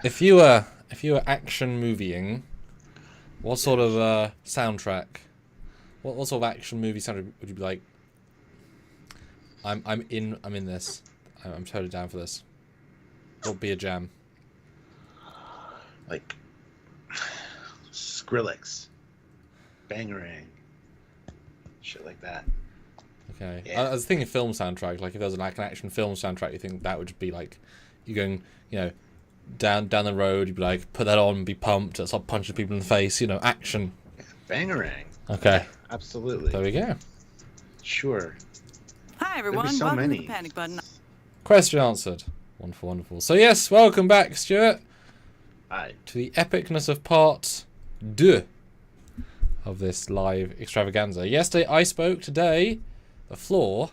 If you were action movieing, what sort of soundtrack? What sort of action movie soundtrack would you be like? I'm in this. I'm totally down for this. What would be a jam? Like Skrillex, Bangarang, shit like that. Okay. Yeah. I was thinking film soundtrack. Like if there was an action film soundtrack, you think that would just be like you going, down the road. You'd be like, put that on, be pumped, start punching people in the face. Action. Yeah. Bangarang. Okay. Absolutely. There we go. Sure. Hi everyone, so welcome many. to the panic button. Question answered. Wonderful, wonderful. So yes, welcome back, Stuart, Hi. to the epicness of part 2 of this live extravaganza. Yesterday I spoke, today the floor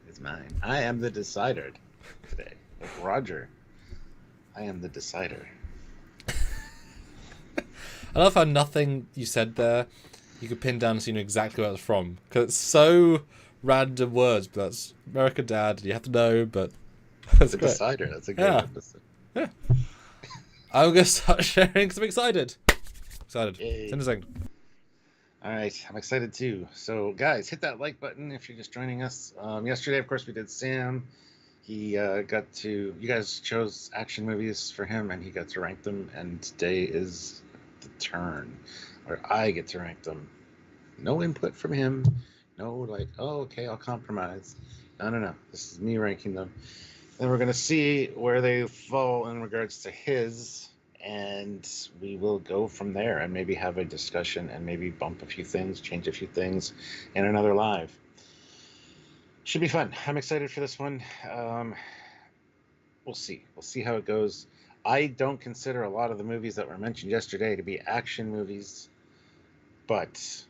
It's mine. I am the decider today. Like Roger. I am the decider. I love how nothing you said there you could pin down so you know exactly where it's from. Because it's so random words, but that's America Dad, you have to know, but that's The great. decider. That's a good Yeah. episode. I'm going to start sharing because I'm excited. Excited. Yay. It's in a second. All right, I'm excited too. So, guys, hit that like button if you're just joining us. Yesterday, of course, we did Sam. He you guys chose action movies for him, and he got to rank them. And today is the turn where I get to rank them. No input from him. No, like, oh, okay, I'll compromise. No. This is me ranking them. Then we're going to see where they fall in regards to his. And we will go from there and maybe have a discussion and maybe bump a few things, change a few things in another live. Should be fun. I'm excited for this one. We'll see. We'll see how it goes. I don't consider a lot of the movies that were mentioned yesterday to be action movies, but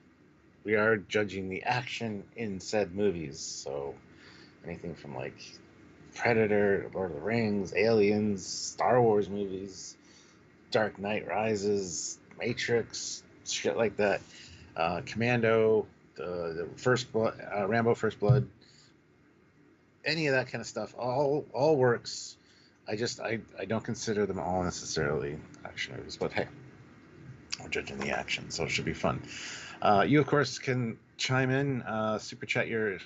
we are judging the action in said movies. So anything from like Predator, Lord of the Rings, Aliens, Star Wars movies, Dark Knight Rises, Matrix, shit like that. Commando, the First Blood, Rambo First Blood, any of that kind of stuff, all works. I don't consider them all necessarily action movies, but hey, we're judging the action, so it should be fun. You of course can chime in, super chat your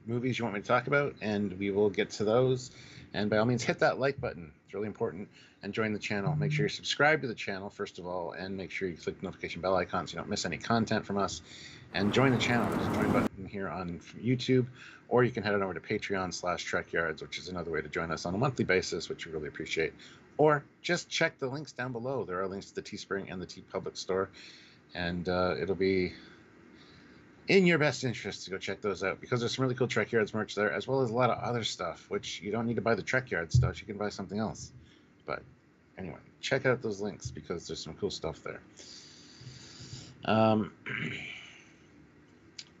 movies you want me to talk about, and we will get to those. And by all means, hit that like button. It's really important. And join the channel. Make sure you're subscribed to the channel, first of all, and make sure you click the notification bell icon so you don't miss any content from us. And join the channel. There's a join button here on YouTube, or you can head on over to Patreon/Trekyards, which is another way to join us on a monthly basis, which we really appreciate. Or just check the links down below. There are links to the Teespring and the TeePublic store, and it'll be in your best interest to go check those out, because there's some really cool Trekyards merch there, as well as a lot of other stuff, which you don't need to buy the Trekyard stuff. You can buy something else. But anyway, check out those links because there's some cool stuff there.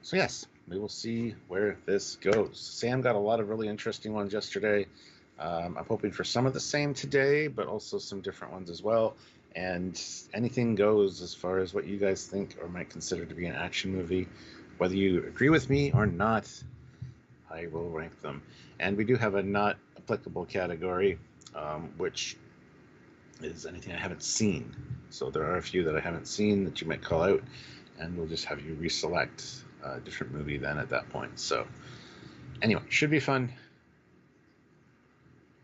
So yes, we will see where this goes. Sam got a lot of really interesting ones yesterday. I'm hoping for some of the same today, but also some different ones as well. And anything goes as far as what you guys think or might consider to be an action movie. Whether you agree with me or not, I will rank them. And we do have a not applicable category, which is anything I haven't seen. So there are a few that I haven't seen that you might call out, and we'll just have you reselect a different movie then at that point. So anyway, should be fun.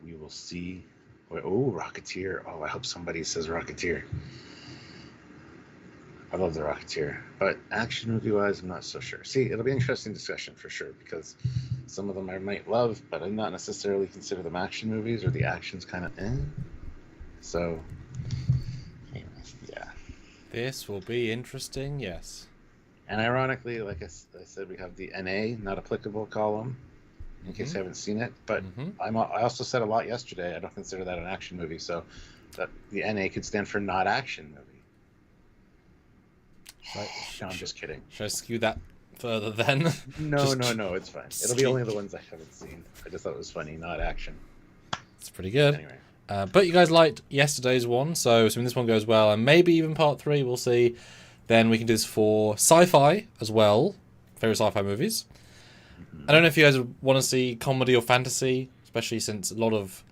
We will see. Oh, Rocketeer. Oh, I hope somebody says Rocketeer. I love the Rocketeer, but action movie-wise, I'm not so sure. See, it'll be an interesting discussion for sure, because some of them I might love, but I not necessarily consider them action movies, or the action's kind of eh. So, anyway, yeah. This will be interesting, yes. And ironically, like I said, we have the NA, not applicable column, in case you haven't seen it. But I also said a lot yesterday, I don't consider that an action movie, so that the NA could stand for not action movie. No, I'm just kidding. Should I skew that further then? No, it's fine. It'll be only the ones I haven't seen. I just thought it was funny, not action. It's pretty good. Anyway. But you guys liked yesterday's one, so assuming this one goes well, and maybe even part 3, we'll see. Then we can do this for sci-fi as well. Favorite sci-fi movies. I don't know if you guys want to see comedy or fantasy, especially since a lot of,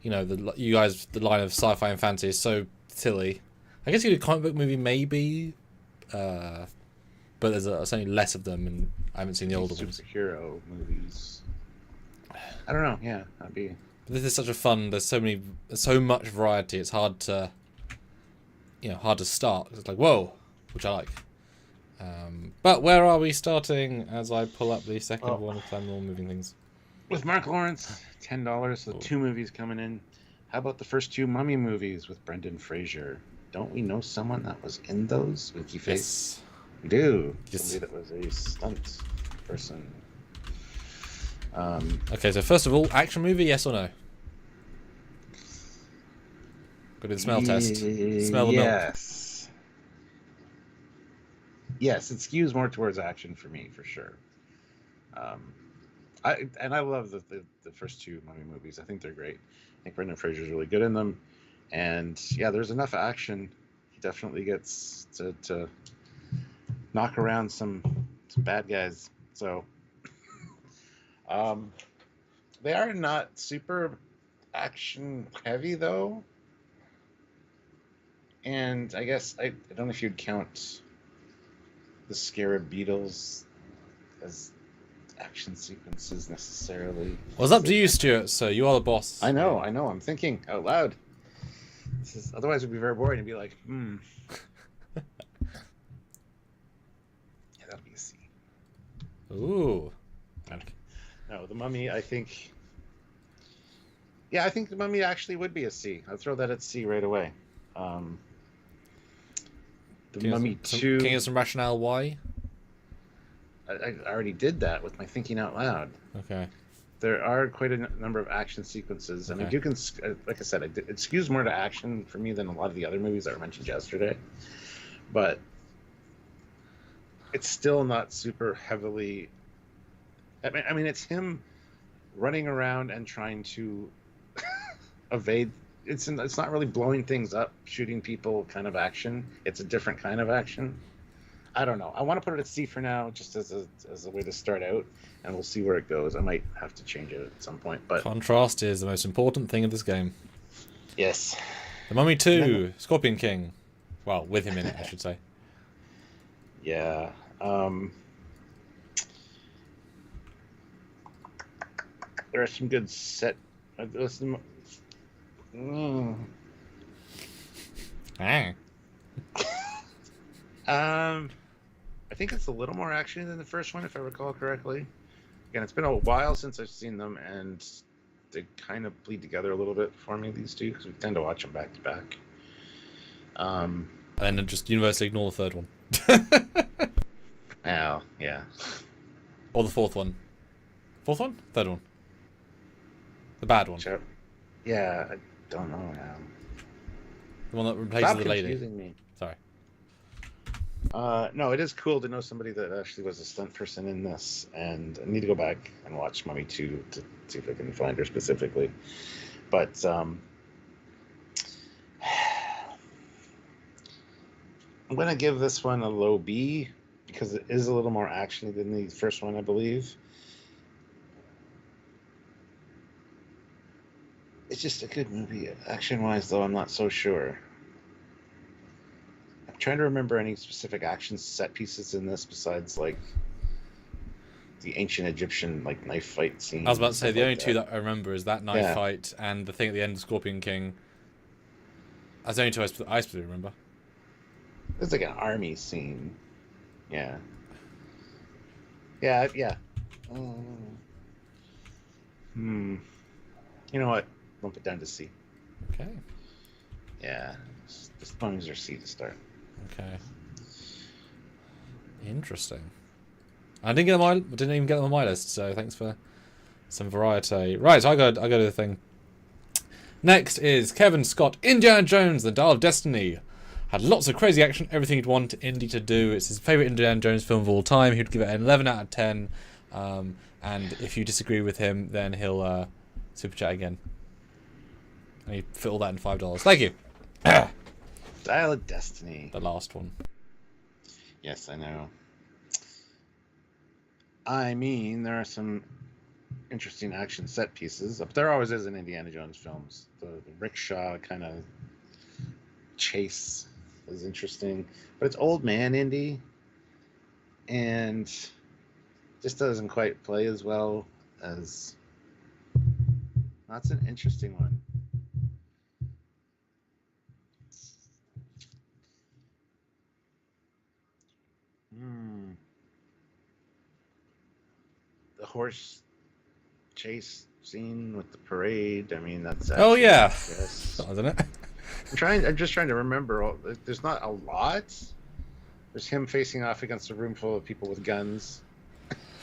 you know, you guys, the line of sci-fi and fantasy is so silly. I guess you do a comic book movie maybe, but there's certainly less of them, and I haven't seen the older ones. Superhero movies. I don't know. Yeah, that'd be. This is such a fun. There's so much variety. It's hard to, hard to start. It's like whoa, which I like. But where are we starting? As I pull up the second one, because I'm all moving things. With Mark Lawrence, $10. So 2 movies coming in. How about the first 2 Mummy movies with Brendan Fraser? Don't we know someone that was in those? Winky face. Yes. We do. Yes. Somebody that was a stunt person. Okay, so first of all, action movie, yes or no? Go to the smell test. Smell the milk. Yes. Yes, it skews more towards action for me, for sure. I love the first 2 Mummy movies. I think they're great. I think Brendan Fraser's really good in them. And yeah, there's enough action. He definitely gets to knock around some bad guys. So they are not super action heavy though. And I guess I don't know if you'd count the Scarab Beetles as action sequences necessarily. Well, it's up to you, Stuart. So you are the boss. I know. I'm thinking out loud. Otherwise, it would be very boring to be like, Yeah, that'll be a C. Ooh. No, the Mummy, I think. Yeah, I think the Mummy actually would be a C. I'd throw that at C right away. The Mummy 2. Can you give some rationale why? I already did that with my thinking out loud. Okay. There are quite a number of action sequences, and I do like I said, it skews more to action for me than a lot of the other movies that were mentioned yesterday. But it's still not super heavily. I mean, it's him running around and trying to evade. It's not really blowing things up, shooting people kind of action. It's a different kind of action. I don't know. I want to put it at C for now, just as a way to start out, and we'll see where it goes. I might have to change it at some point, but contrast is the most important thing of this game. Yes. The Mummy 2, Scorpion King. Well, with him in it, I should say. Yeah. There are some good set. I think it's a little more action than the first one, if I recall correctly. Again, it's been a while since I've seen them, and they kind of bleed together a little bit for me, these two, because we tend to watch them back to back. And then just universally ignore the third one. Oh, yeah. Or the fourth one. Fourth one? Third one. The bad one. Sure. Yeah, I don't know now. The one that replaces the lady. Confusing me. Sorry. No, it is cool to know somebody that actually was a stunt person in this, and I need to go back and watch Mummy 2 to see if I can find her specifically. But I'm going to give this one a low B because it is a little more actiony than the first one, I believe. It's just a good movie. Action-wise, though, I'm not so sure. I'm trying to remember any specific action set pieces in this besides, like, the ancient Egyptian, like, knife fight scene. I was about to say, the only two that I remember is that knife fight and the thing at the end of Scorpion King. That's the only two I specifically remember. There's, like, an army scene. Yeah. Yeah. You know what? Bump it down to C. Okay. Yeah. Just Mummies are C to start. Okay. Interesting. I didn't even get them on my list, so thanks for some variety. Right, I go to the thing. Next is Kevin Scott, Indiana Jones, The Dial of Destiny. Had lots of crazy action, everything he'd want Indy to do. It's his favourite Indiana Jones film of all time. He'd give it an 11 out of 10. And if you disagree with him, then he'll super chat again. And you fit all that in $5. Thank you. Dial of Destiny. The last one. Yes, I know. I mean, there are some interesting action set pieces. But there always is in Indiana Jones films. The rickshaw kind of chase is interesting, but it's old man Indy, and just doesn't quite play as well as. That's an interesting one. The horse chase scene with the parade. I mean, that's actually, Oh yeah, yes. isn't it? I'm just trying to remember. There's not a lot. There's him facing off against a room full of people with guns,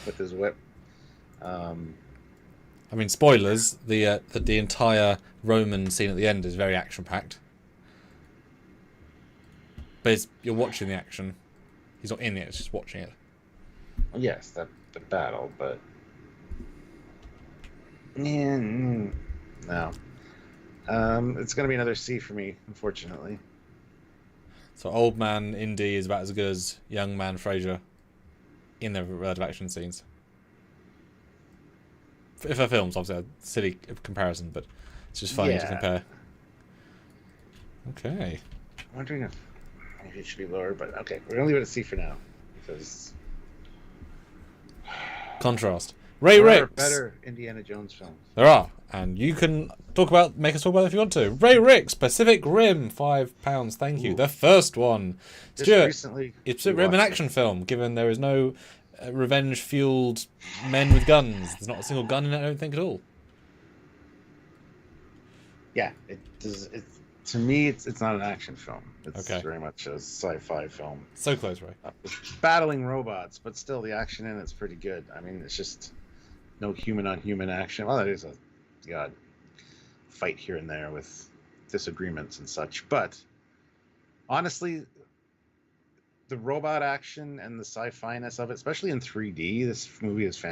with his whip. I mean, spoilers. The entire Roman scene at the end is very action packed. But you're watching the action. He's not in it; it's just watching it. Yes, the battle, but yeah, no. It's going to be another C for me, unfortunately. So old man Indy is about as good as young man Fraser in the relative action scenes. For films, obviously, a silly comparison, but it's just funny to compare. Okay. I'm wondering if maybe it should be lower, but okay, we're going to leave it at C for now, because contrast. Ray there Ricks. are better Indiana Jones films. There are, and you can make us talk about it if you want to. Ray Ricks, Pacific Rim, £5. Thank you. The first one. Just Stuart, recently, it's Pacific Rim, an action film. Given there is no revenge-fueled men with guns, there's not a single gun in it. I don't think at all. Yeah, it does. To me, it's not an action film. It's Okay. very much a sci-fi film. So close, Ray. It's battling robots, but still the action in it's pretty good. I mean, it's just no human-on-human action. Well, there is a fight here and there with disagreements and such, but honestly, the robot action and the sci-fi-ness of it, especially in 3D, this movie is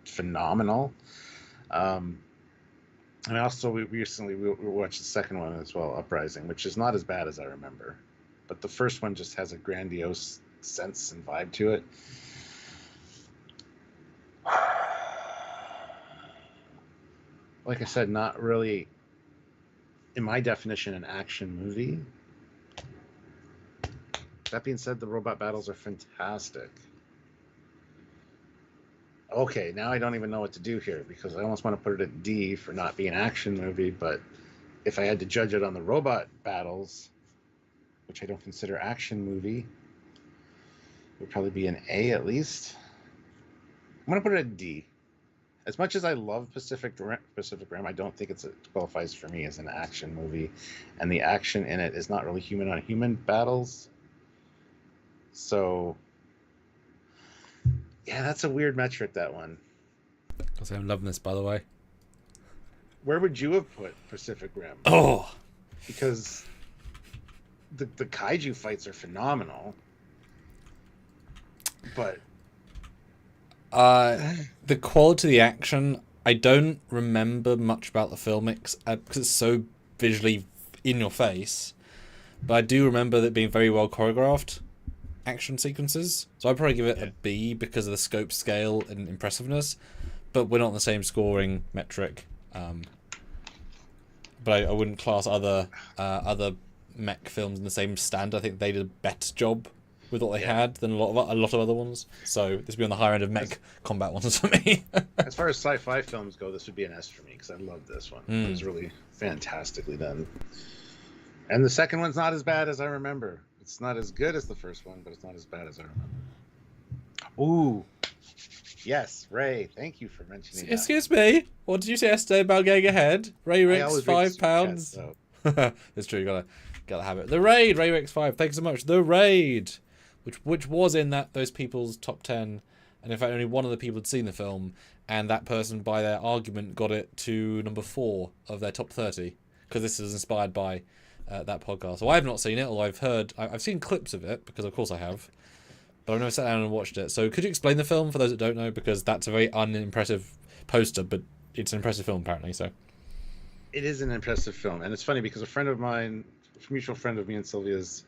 phenomenal. And also, we recently watched the second one as well, Uprising, which is not as bad as I remember. But the first one just has a grandiose sense and vibe to it. Like I said, not really, in my definition, an action movie. That being said, the robot battles are fantastic. Okay, now I don't even know what to do here, because I almost want to put it at D for not being an action movie, but if I had to judge it on the robot battles, which I don't consider action movie, it would probably be an A at least. I'm going to put it at D. As much as I love Pacific Rim, I don't think it qualifies for me as an action movie, and the action in it is not really human-on-human battles. So yeah, that's a weird metric, that one. I'm loving this, by the way. Where would you have put Pacific Rim? Oh! Because the kaiju fights are phenomenal. But the quality of the action, I don't remember much about the filmics because it's so visually in your face. But I do remember that being very well choreographed action sequences, so I'd probably give it a B because of the scope, scale, and impressiveness. But we're not on the same scoring metric. But I wouldn't class other mech films in the same stand. I think they did a better job with what they had than a lot of other ones. So this would be on the higher end of mech combat ones for me. As far as sci-fi films go, this would be an S for me because I love this one. It was really fantastically done. And the second one's not as bad as I remember. It's not as good as the first one, but it's not as bad as I remember. Ooh. Yes, Ray. Thank you for mentioning that. Excuse me. What did you say yesterday about getting ahead? Ray Ricks, £5. It's true. You gotta have it. The Raid. Ray Ricks 5. Thanks so much. The Raid, which was in those people's top 10, and in fact only one of the people had seen the film, and that person by their argument got it to number 4 of their top 30 because this is inspired by that podcast. So I have not seen it, although I've seen clips of it because of course I have. But I've never sat down and watched it. So could you explain the film for those that don't know? Because that's a very unimpressive poster, but it's an impressive film apparently. So it is an impressive film, and it's funny because a friend of mine, a mutual friend of me and Sylvia's,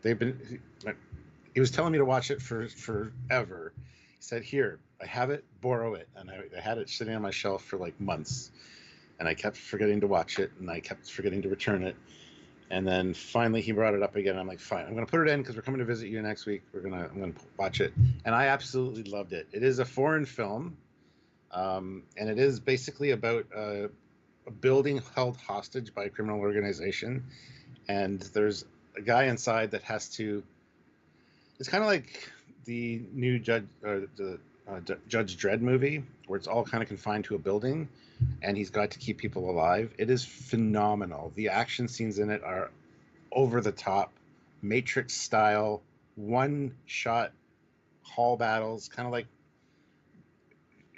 he was telling me to watch it for forever. He said, "Here, I have it, borrow it, and I had it sitting on my shelf for like months, and I kept forgetting to watch it, and I kept forgetting to return it, and then finally he brought it up again. I'm like, fine, I'm gonna put it in because we're coming to visit you next week. I'm gonna watch it, and I absolutely loved it. It is a foreign film, and it is basically about a building held hostage by a criminal organization, and there's a guy inside that has to. It's kind of like the new Judge Dredd movie, where it's all kind of confined to a building, and he's got to keep people alive. It is phenomenal. The action scenes in it are over the top, Matrix style, one shot hall battles, kind of like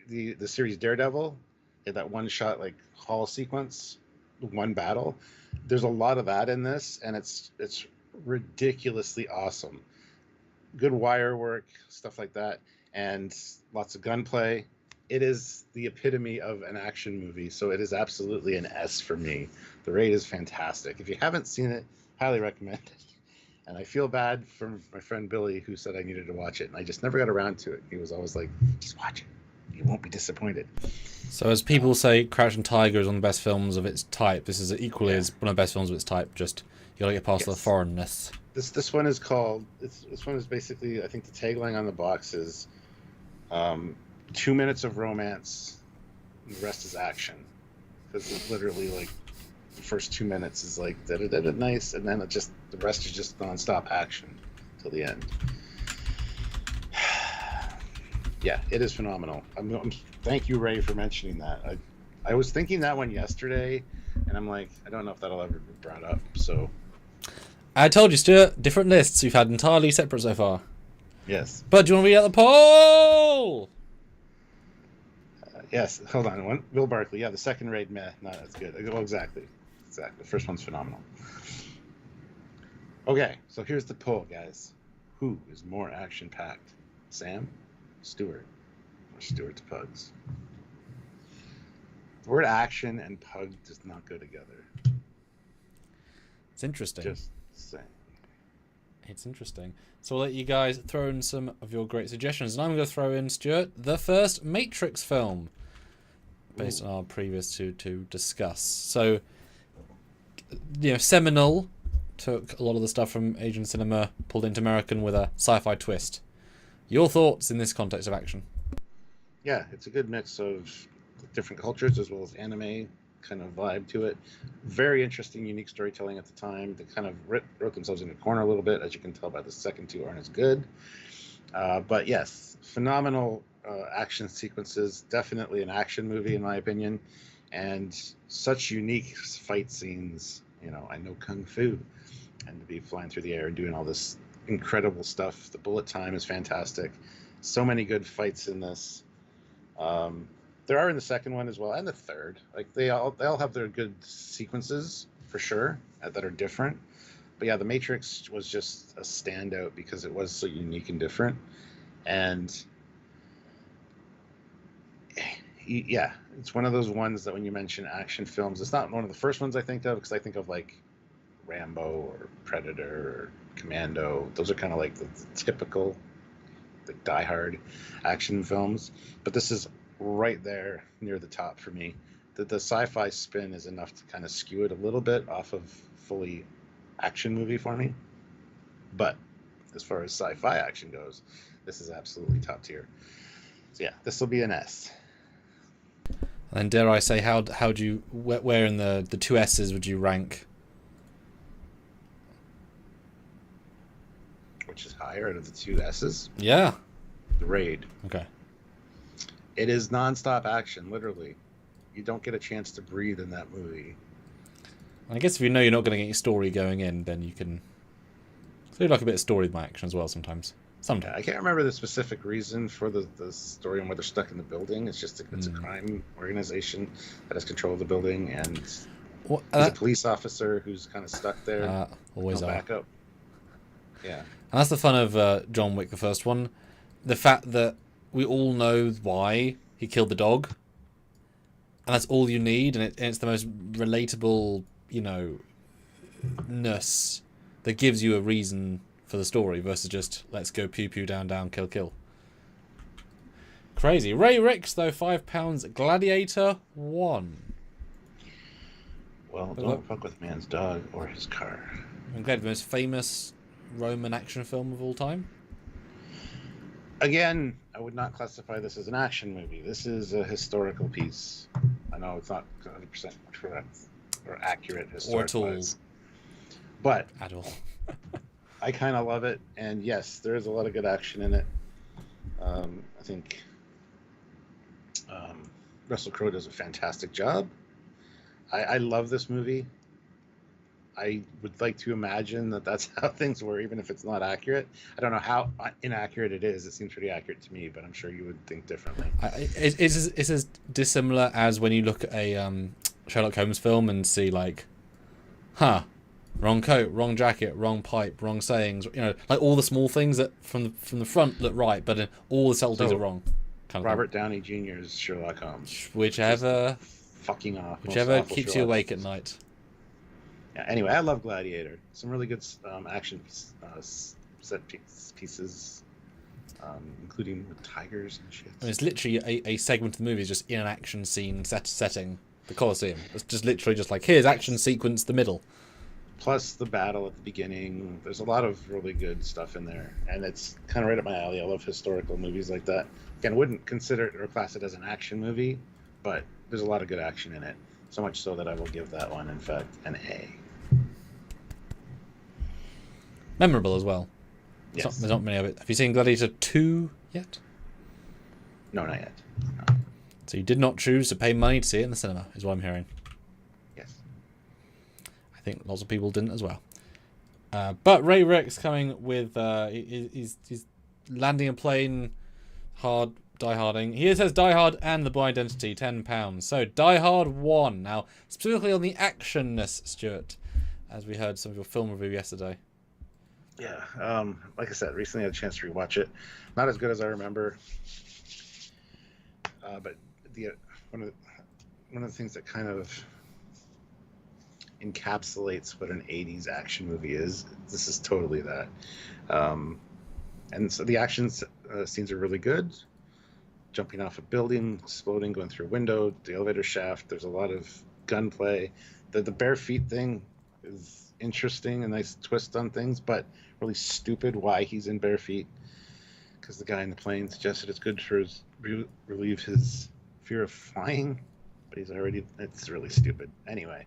the series Daredevil, that one shot like hall sequence, one battle. There's a lot of that in this, and it's ridiculously awesome. Good wire work, stuff like that, and lots of gunplay. It is the epitome of an action movie, so it is absolutely an S for me. The rate is fantastic. If you haven't seen it, highly recommend it. And I feel bad for my friend Billy, who said I needed to watch it, and I just never got around to it. He was always like, just watch it. You won't be disappointed. So as people say, Crouching Tiger is one of the best films of its type. This is equally as one of the best films of its type. Just you gotta get past the foreignness. This one is called. This one is basically. I think the tagline on the box is, 2 minutes of romance, and the rest is action. Because it's literally like, the first 2 minutes is like da da da da nice, and then the rest is just nonstop action till the end. Yeah, it is phenomenal. Thank you, Ray, for mentioning that. I was thinking that one yesterday, and I'm like, I don't know if that'll ever be brought up. So. I told you, Stuart, different lists. We've had entirely separate so far. Yes. But do you want to read out the poll? Yes. Hold on. One. Will Barkley. Yeah, the second raid, meh. No, that's good. Well, exactly. The first one's phenomenal. Okay, so here's the poll, guys. Who is more action-packed? Sam, Stuart, or Stuart to Pugs? The word action and pug does not go together. It's interesting. Just saying. It's interesting. So I'll let you guys throw in some of your great suggestions. And I'm going to throw in, Stuart, the first Matrix film, based on our previous to discuss. So, seminal, took a lot of the stuff from Asian cinema, pulled into American with a sci-fi twist. Your thoughts in this context of action? Yeah, it's a good mix of different cultures as well as anime kind of vibe to it. Very interesting, unique storytelling at the time. They kind of wrote themselves in a corner a little bit, as you can tell by the second two aren't as good. But yes, phenomenal action sequences. Definitely an action movie in my opinion, and such unique fight scenes. I know kung fu, and to be flying through the air and doing all this incredible stuff. The bullet time is fantastic. So many good fights in this. There are in the second one as well, and the third. Like they all have their good sequences for sure that are different. But yeah, the Matrix was just a standout because it was so unique and different. And yeah, it's one of those ones that when you mention action films, it's not one of the first ones I think of, because I think of like Rambo or Predator or Commando. Those are kind of like the typical, like Die Hard action films. But this is right there near the top for me. The sci-fi spin is enough to kind of skew it a little bit off of fully action movie for me. But as far as sci-fi action goes, this is absolutely top tier. So yeah, this will be an S. And dare I say, how do you, where in the two S's would you rank? Which is higher out of the two S's? Yeah. The Raid. Okay. It is non-stop action, literally. You don't get a chance to breathe in that movie. I guess if you know you're not going to get your story going in, then you can... So you like a bit of story by action as well sometimes. Yeah, I can't remember the specific reason for the story and why they're stuck in the building. It's just it's a crime organization that has control of the building, and he's a police officer who's kind of stuck there. Always no backup. Yeah. And that's the fun of John Wick, the first one. The fact that we all know why he killed the dog, and that's all you need, and it's the most relatable, ness that gives you a reason for the story versus just let's go pew pew down down kill kill. crazy. Ray Ricks, though, £5. Gladiator 1. Well, don't fuck with man's dog or his car. I'm glad the most famous Roman action film of all time. Again, I would not classify this as an action movie. This is a historical piece. I know it's not 100% correct or accurate historically, but at all. I kind of love it, and yes, there is a lot of good action in it. I think Russell Crowe does a fantastic job. I love this movie. I would like to imagine that that's how things were, even if it's not accurate. I don't know how inaccurate it is. It seems pretty accurate to me, but I'm sure you would think differently. It's as dissimilar as when you look at a Sherlock Holmes film and see like, wrong coat, wrong jacket, wrong pipe, wrong sayings. You know, like all the small things that from the front look right, but then all the subtleties are wrong. Robert Downey Jr.'s Sherlock Holmes. Whichever keeps you awake at night. Yeah, anyway, I love Gladiator. Some really good action set pieces, including with tigers and shit. And it's literally a segment of the movie is just in an action scene setting, the Colosseum. It's just literally just like, here's action sequence, the middle. Plus the battle at the beginning. There's a lot of really good stuff in there. And it's kind of right up my alley. I love historical movies like that. Again, I wouldn't consider it or class it as an action movie, but there's a lot of good action in it. So much so that I will give that one, in fact, an A. Memorable as well. Yes. There's not many of it. Have you seen Gladiator 2 yet? No, not yet. No. So you did not choose to pay money to see it in the cinema, is what I'm hearing. Yes. I think lots of people didn't as well. But Ray Ricks coming with... he's landing a plane hard... Die Harding. Here says Die Hard and The Bourne Identity, £10. So Die Hard 1. Now, specifically on the actionness, Stuart, as we heard some of your film review yesterday. Yeah, like I said, recently had a chance to rewatch it. Not as good as I remember, but one of the things that kind of encapsulates what an '80s action movie is. This is totally that, and so the action scenes are really good. Jumping off a building, exploding, going through a window, the elevator shaft. There's a lot of gunplay. The bare feet thing is interesting, a nice twist on things, but really stupid why he's in bare feet. Because the guy in the plane suggested it's good for relieve his fear of flying, but it's really stupid. Anyway,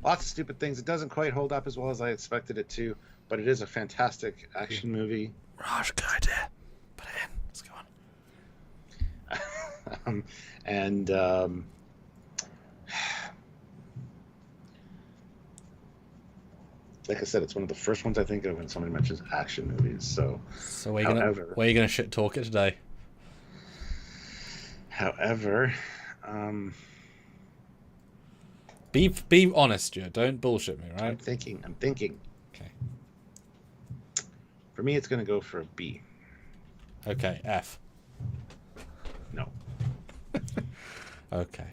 lots of stupid things. It doesn't quite hold up as well as I expected it to, but it is a fantastic action movie. Raj, good idea. Put it in. Let's go on. Like I said, it's one of the first ones I think of when somebody mentions action movies. So where are you gonna shit talk it today? However, be honest, Stuart. Don't bullshit me, right? I'm thinking. Okay. For me, it's gonna go for a B. Okay, F. No. Okay.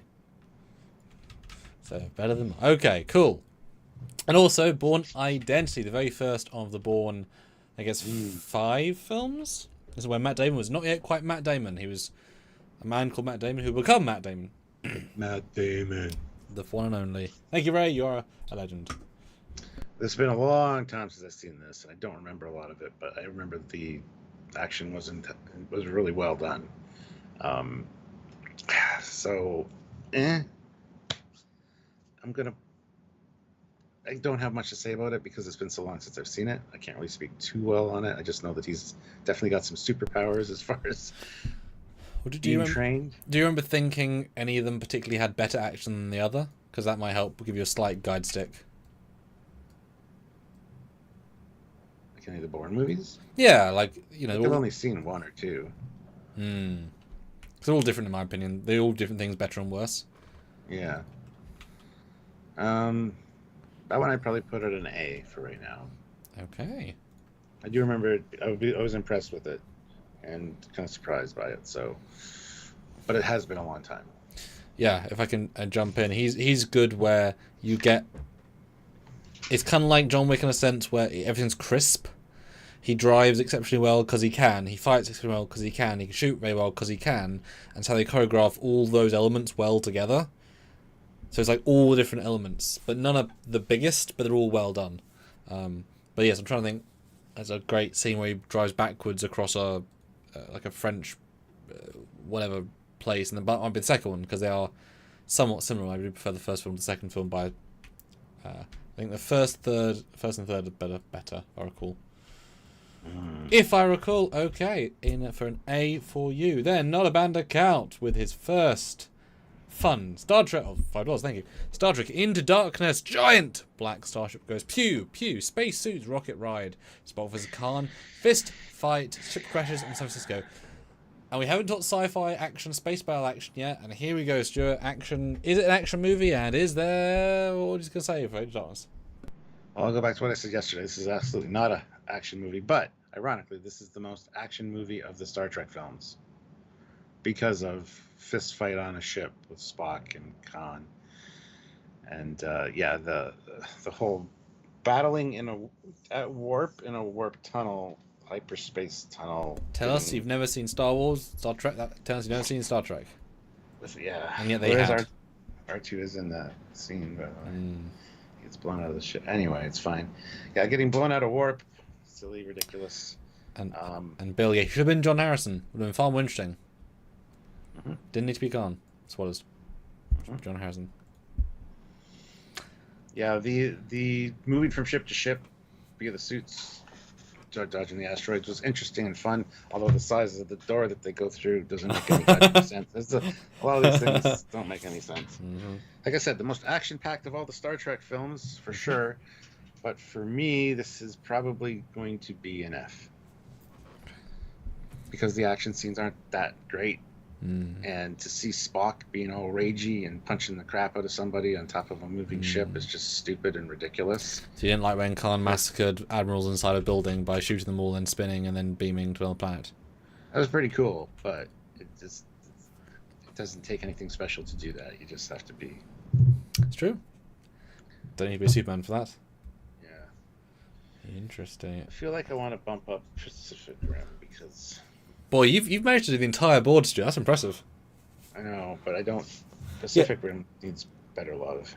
So better than... Okay, cool. And also, Bourne Identity, the very first of the Bourne, I guess, 5 films? This is where Matt Damon was not yet quite Matt Damon. He was a man called Matt Damon who would become Matt Damon. Matt Damon. The one and only. Thank you, Ray. You are a legend. It's been a long time since I've seen this. I don't remember a lot of it, but I remember the action was really well done. I don't have much to say about it because it's been so long since I've seen it. I can't really speak too well on it. I just know that he's definitely got some superpowers as far as being trained. Do you remember thinking any of them particularly had better action than the other? Because that might help give you a slight guide stick. Like any of the Bourne movies? Yeah, like, you know... I've only seen one or two. They're all different in my opinion. They're all different things, better and worse. Yeah. That one I'd probably put at an A for right now. Okay. I do remember I was impressed with it and kind of surprised by it. So, but it has been a long time. Yeah, if I can jump in, he's good where you get. It's kind of like John Wick in a sense where everything's crisp. He drives exceptionally well because he can. He fights exceptionally well because he can. He can shoot very well because he can. And so they choreograph all those elements well together. So it's like all the different elements, but none are the biggest, but they're all well done. But yes, I'm trying to think. There's a great scene where he drives backwards across a like a French whatever place, and the might be the second one because they are somewhat similar. I really prefer the first film to the second film by. I think the first and third are better. If I recall. If I recall, okay, in for an A for you. Then not a band account with his first fun Star Trek. Oh, $5. Thank you. Star Trek Into Darkness. Giant black starship goes pew pew. Space suits rocket ride. Spock vs. Khan. Fist fight. Ship crashes in San Francisco. And we haven't talked sci-fi action, space battle action yet. And here we go, Stuart. Action. Is it an action movie? And is there? What are you gonna say for Into Darkness? Well, I'll go back to what I said yesterday. This is absolutely not a action movie, but ironically, this is the most action movie of the Star Trek films because of fist fight on a ship with Spock and Khan, and the whole battling at warp in a warp tunnel, hyperspace tunnel. Tell us you've never seen Star Wars, Star Trek. Tell us you've never seen Star Trek. Yeah, and yet they had. R2 is in that scene, by the way. He gets blown out of the ship. Anyway, it's fine. Yeah, getting blown out of warp, silly, ridiculous. And Bill, yeah, he should have been John Harrison. Would have been far more interesting. Didn't need to be Khan. Swallows. John Harrison. Yeah, the moving from ship to ship via the suits, dodging the asteroids was interesting and fun. Although the size of the door that they go through doesn't make any goddamn sense. A lot of these things don't make any sense. Like I said, the most action-packed of all the Star Trek films for sure. But for me, this is probably going to be an F because the action scenes aren't that great. And to see Spock being all ragey and punching the crap out of somebody on top of a moving ship is just stupid and ridiculous. So you didn't like when Khan massacred admirals inside a building by shooting them all and spinning and then beaming to another planet? That was pretty cool, but it doesn't take anything special to do that. You just have to be... It's true. Don't need to be a Superman for that. Yeah. Interesting. I feel like I want to bump up Pacific Rim because... Boy, you've managed to do the entire board, Stu. That's impressive. I know, but I don't... Pacific Rim needs better love.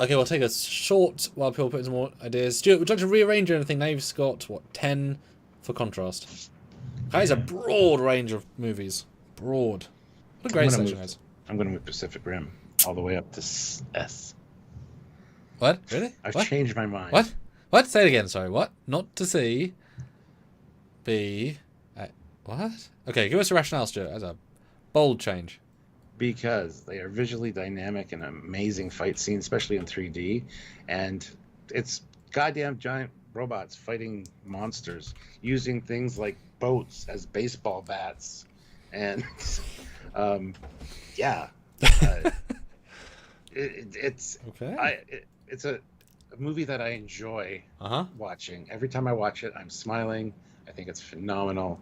Okay, we'll take a short while people put some more ideas. Stuart, would you like to rearrange anything? Now you've got, 10 for contrast. That is a broad range of movies. Broad. What a great selection, guys. I'm going to move Pacific Rim all the way up to S. What? Really? I've changed my mind. What? What? Say it again, sorry. What? Not to C. B. What? Okay, give us a rationale, Stuart. That's a bold change. Because they are visually dynamic and amazing fight scenes, especially in 3D. And it's goddamn giant robots fighting monsters using things like boats as baseball bats. And, it's okay. It's a movie that I enjoy watching. Every time I watch it, I'm smiling. I think it's phenomenal.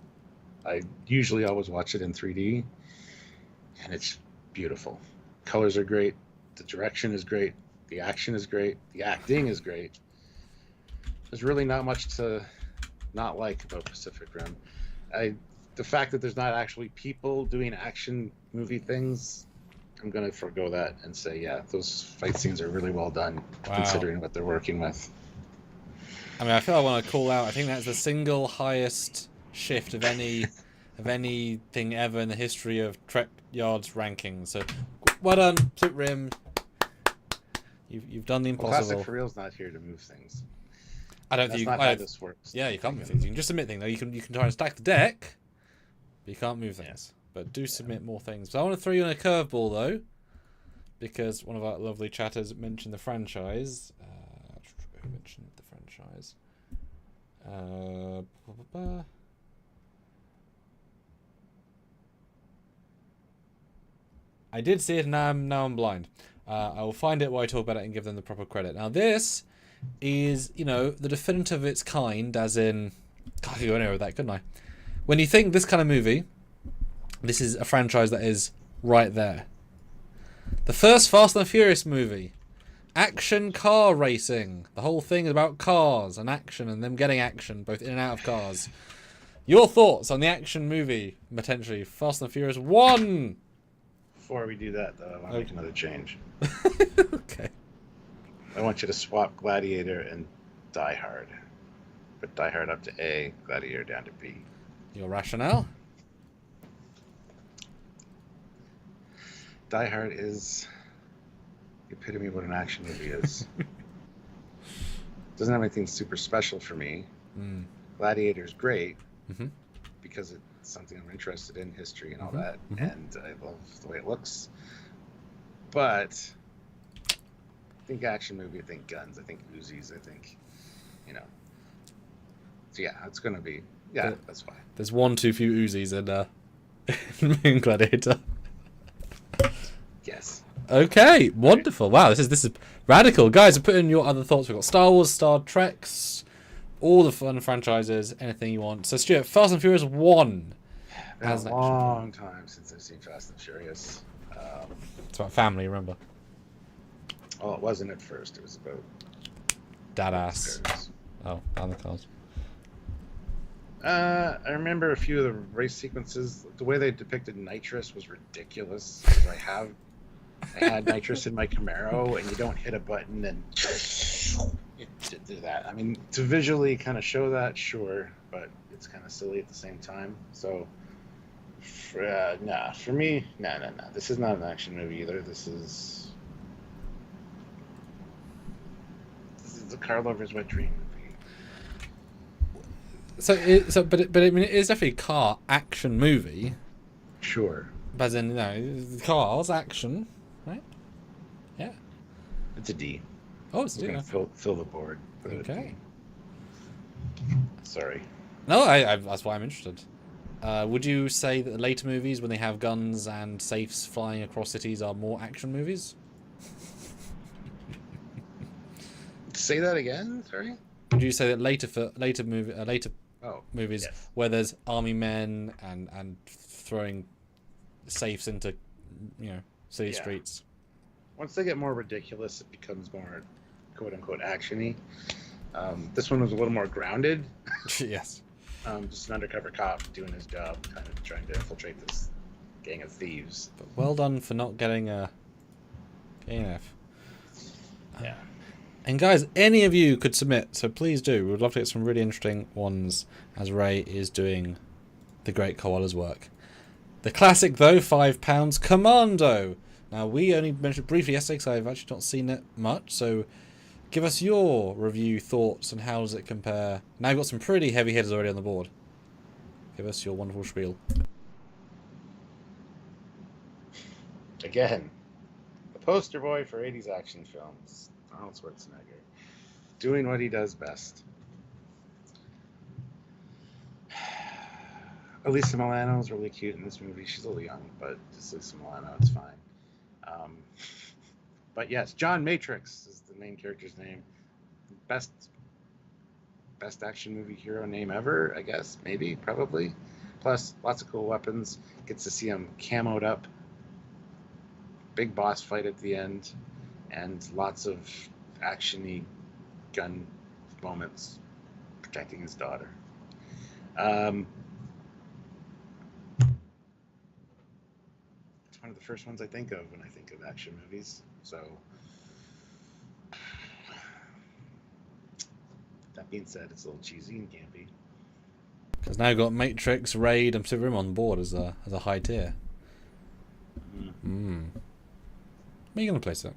I usually always watch it in 3D, and it's beautiful. Colors are great. The direction is great. The action is great. The acting is great. There's really not much to not like about Pacific Rim. The fact that there's not actually people doing action movie things, I'm going to forgo that and say, yeah, those fight scenes are really well done, considering what they're working with. I mean, I feel I want to call out, I think that's the single highest shift of anything ever in the history of Trekyards rankings. So, well done, Pacific Rim. You've done the impossible. Classic for real's not here to move things. I don't That's think not how this works. Yeah, you can't move things. You can just submit things. Though you can try and stack the deck, but you can't move things. But do submit more things. But I want to throw you in a curveball though, because one of our lovely chatters mentioned the franchise. Who mentioned the franchise? I did see it, and now I'm blind. I will find it while I talk about it and give them the proper credit. Now this is, the definitive of its kind, as in... God, I could go anywhere with that, couldn't I? When you think this kind of movie, this is a franchise that is right there. The first Fast and Furious movie Action car racing. The whole thing is about cars and action and them getting action, both in and out of cars. Your thoughts on the action movie, potentially Fast and Furious 1? Before we do that, though, I want to make another change. Okay. I want you to swap Gladiator and Die Hard. Put Die Hard up to A, Gladiator down to B. Your rationale? Die Hard is the epitome of what an action movie is. Doesn't have anything super special for me. Gladiator's great because it's something I'm interested in, history and all that, and I love the way it looks. But I think action movie, I think guns, I think Uzis, I think, you know. So yeah, it's gonna be that's fine. There's one too few Uzis in Gladiator. Yes. Okay, wonderful. Wow, this is radical, guys. Put in your other thoughts. We've got Star Wars, Star Treks, all the fun franchises, anything you want. So Stuart, Fast and Furious 1. Been a long time since I've seen Fast and Furious. It's about family, remember? Oh, it wasn't at first. It was about Dadass. Oh, down the cars. I remember a few of the race sequences. The way they depicted nitrous was ridiculous. I had nitrous in my Camaro, and you don't hit a button and it do that. I mean, to visually kind of show that, sure, but it's kind of silly at the same time. So, for me, no. This is not an action movie either. This is the car lover's wet dream movie. But I mean, it is definitely a car action movie. Sure. But then, you know, cars action, right? Yeah. It's a D. Oh, it's a We're D. gonna fill the board. Okay. Sorry. No, I that's why I'm interested. Would you say that the later movies, when they have guns and safes flying across cities, are more action movies? Say that again. Sorry. Would you say that later movies yes. where there's army men and throwing safes into, you know, city streets? Once they get more ridiculous, it becomes more quote unquote actiony. This one was a little more grounded. Yes. Just an undercover cop doing his job, kind of trying to infiltrate this gang of thieves. But well done for not getting a F. Yeah. And guys, any of you could submit, so please do. We'd love to get some really interesting ones as Ray is doing the great koala's work. The classic, though, £5, Commando. Now, we only mentioned it briefly yesterday because I've actually not seen it much, so give us your review, thoughts, and how does it compare. Now you've got some pretty heavy hitters already on the board. Give us your wonderful spiel. Again, the poster boy for 80s action films. Arnold Schwarzenegger, doing what he does best. Elisa Milano's really cute in this movie. She's a little young, but just Elisa Milano, it's fine. But yes, John Matrix is the main character's name. Best action movie hero name ever, I guess. Maybe, probably. Plus, lots of cool weapons. Gets to see him camoed up. Big boss fight at the end. And lots of action-y gun moments protecting his daughter. It's one of the first ones I think of when I think of action movies. So, that being said, it's a little cheesy and campy. Because now you've got Matrix, Raid, and Pacific Rim on board as a high tier. Where are you going to place it?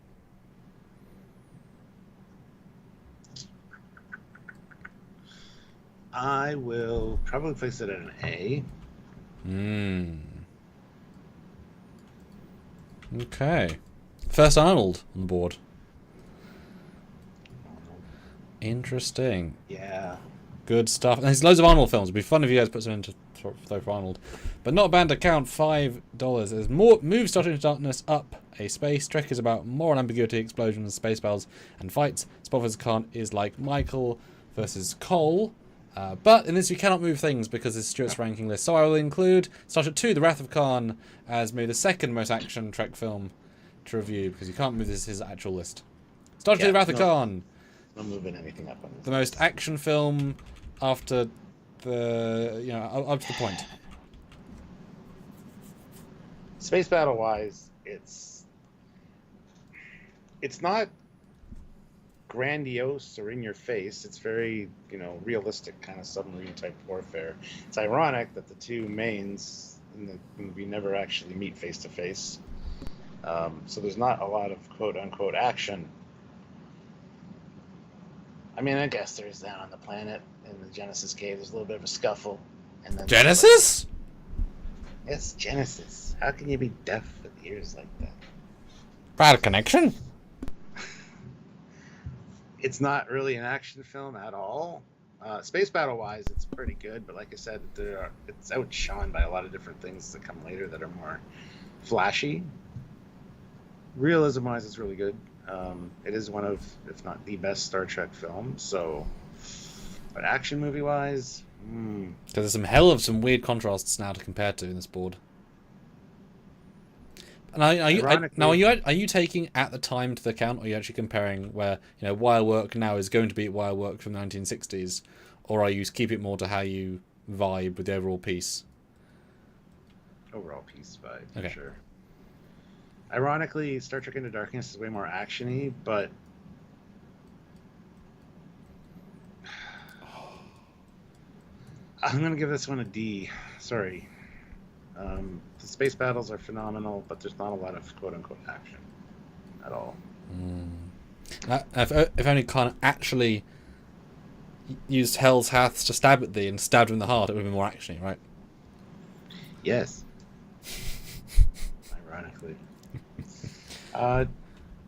I will probably place it at an A. Okay. First Arnold on the board. Interesting. Yeah. Good stuff. And there's loads of Arnold films. It'd be fun if you guys put some in to throw for Arnold. But not banned to count $5. There's more moves starting into darkness up a space. Trek is about moral ambiguity, explosions, space battles, and fights. Spot vs. Khan is like Michael versus Cole. But in this, you cannot move things because it's Stuart's ranking list. So I will include Star Trek 2, The Wrath of Khan, as maybe the second most action Trek film to review because you can't move this his actual list. Star Trek Yeah, Wrath of Khan. No moving anything up on this. The most action film after the, you know, up to the point. Space battle wise, it's not grandiose or in your face. It's very, you know, realistic kind of submarine type warfare. It's ironic that the two mains in the movie never actually meet face to face. So there's not a lot of quote unquote action. I mean, I guess there is that on the planet in the Genesis cave. There's a little bit of a scuffle, and then Genesis? Yes, Genesis. How can you be deaf with ears like that? Bad connection. It's not really an action film at all. Space battle wise, it's pretty good, but like I said, it's outshone by a lot of different things that come later that are more flashy. Realism wise, it's really good. It is one of, if not the best Star Trek film. So, but action movie wise, because there's some weird contrasts now to compare to in this board. And are you taking at the time to the account, or are you actually comparing where, you know, wire work now is going to be wire work from the 1960s, or are you keep it more to how you vibe with the overall piece? Overall piece vibe, okay. For sure. Ironically, Star Trek Into Darkness is way more actiony, but I'm gonna give this one a D. Sorry. The space battles are phenomenal, but there's not a lot of quote-unquote action at all. If only Khan actually used Hell's Haths to stab at thee and stabbed him in the heart, it would have been more actiony, right? Yes. Ironically.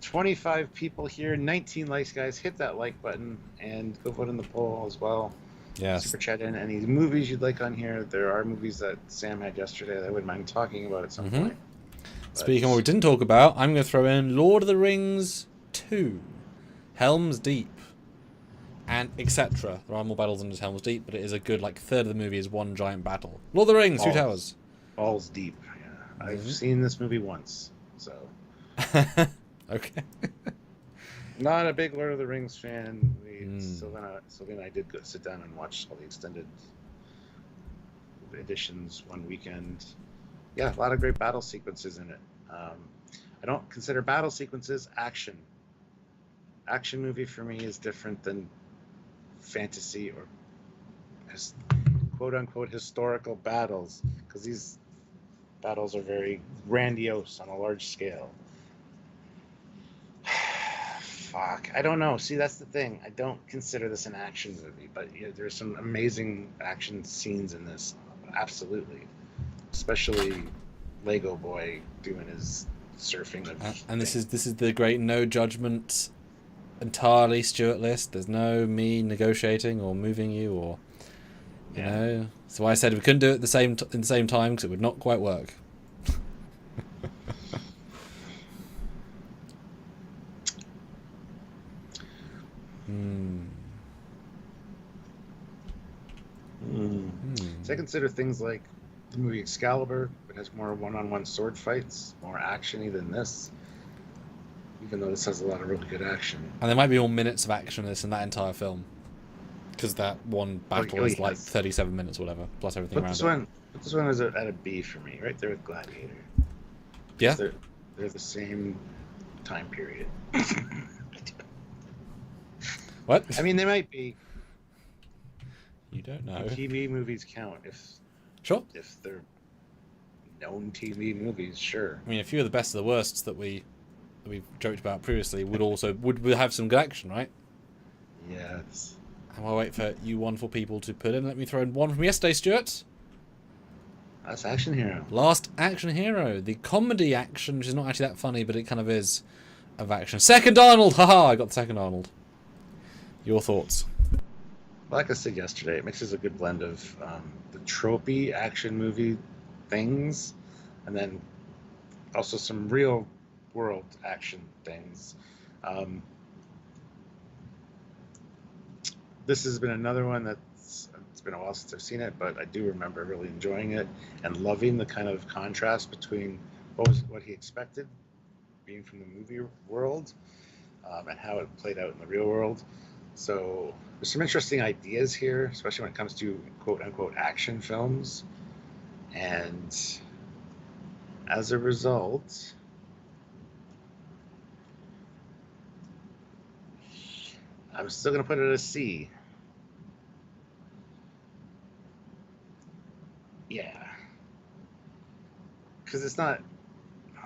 25 people here, 19 likes, guys. Hit that like button and go vote in the poll as well. Yes. Super chat in any movies you'd like on here. There are movies that Sam had yesterday that I wouldn't mind talking about at some point. But speaking of what we didn't talk about, I'm going to throw in Lord of the Rings 2, Helm's Deep, and etc. There are more battles than just Helm's Deep, but it is a good, like, third of the movie is one giant battle. Lord of the Rings, Two Towers. Balls deep. Yeah. I've seen this movie once, so. Okay. Not a big Lord of the Rings fan. Sylvana and I did sit down and watch all the extended editions one weekend. Yeah, a lot of great battle sequences in it. I don't consider battle sequences action. Action movie for me is different than fantasy or quote-unquote historical battles, because these battles are very grandiose on a large scale. Fuck, I don't know. See, that's the thing. I don't consider this an action movie, but yeah, there's some amazing action scenes in this. Absolutely. Especially Lego Boy doing his surfing. And this is the great no judgment, entirely Stuart list. There's no me negotiating or moving you or, you know. So I said we couldn't do it in the same time because it would not quite work. So I consider things like the movie Excalibur, it has more one-on-one sword fights, more actiony than this, even though this has a lot of really good action. And there might be more minutes of action in this in that entire film, because that one battle is like 37 minutes or whatever, plus everything around it. But this one is at a B for me, right there with Gladiator. Yeah? They're the same time period. What? I mean, they might be. You don't know. TV movies count if they're known TV movies, sure. I mean, a few of the best of the worsts that we've joked about previously would have some good action, right? Yes. And I'll wait for you wonderful people to put in. Let me throw in one from yesterday, Stuart. Last Action Hero. Last Action Hero. The comedy action, which is not actually that funny, but it kind of is, of action. Second Arnold! Haha, I got the second Arnold. Your thoughts? Like I said yesterday, it mixes a good blend of the tropey action movie things, and then also some real world action things. This has been another one it's been a while since I've seen it, but I do remember really enjoying it and loving the kind of contrast between what he expected being from the movie world and how it played out in the real world. So there's some interesting ideas here, especially when it comes to quote unquote action films. And as a result, I'm still going to put it at a C. Yeah. Because it's not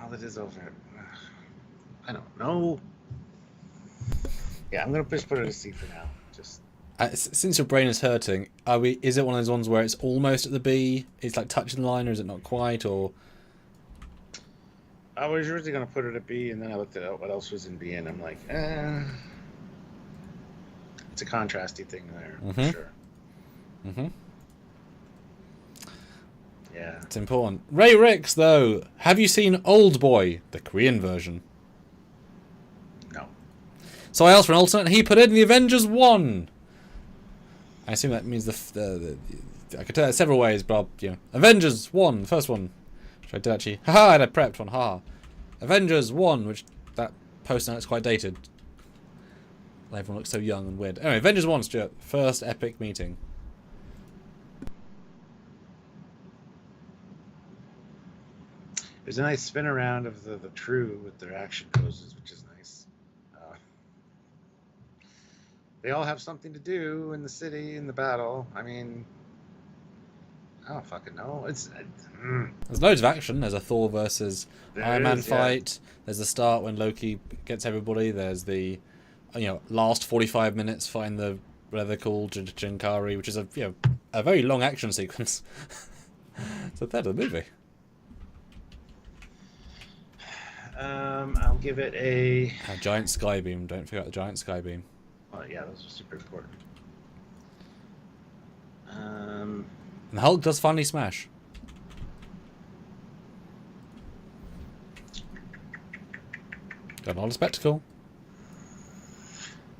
all it is over. I don't know. Yeah, I'm going to just put it at a C for now. Just since your brain is hurting, is it one of those ones where it's almost at the B? It's like touching the line, or is it not quite? Or I was originally going to put it at B, and then I looked at what else was in B, and I'm like, it's a contrasty thing there, for sure. Mm-hmm. Yeah. It's important. Ray Ricks, though, have you seen Old Boy, the Korean version? No. So I asked for an alternate, and he put in the Avengers 1. I assume that means I could tell it several ways, but Avengers 1, the first one. Which I did actually. Haha, I had prepped one, haha. Avengers 1, which that post now is quite dated. Everyone looks so young and weird. Anyway, Avengers 1, Stuart. First epic meeting. There's a nice spin around of the crew with their action poses, which is nice. They all have something to do in the city, in the battle. I mean, I don't fucking know. There's loads of action. There's a Thor versus Iron Man fight. Yeah. There's the start when Loki gets everybody. There's the last 45 minutes fighting the whatever they're called, Jinkari, which is a very long action sequence. It's a third of the movie. I'll give it a giant skybeam. Don't forget the giant skybeam. Oh yeah, those are super important. And the Hulk does finally smash. Got a lot of spectacle.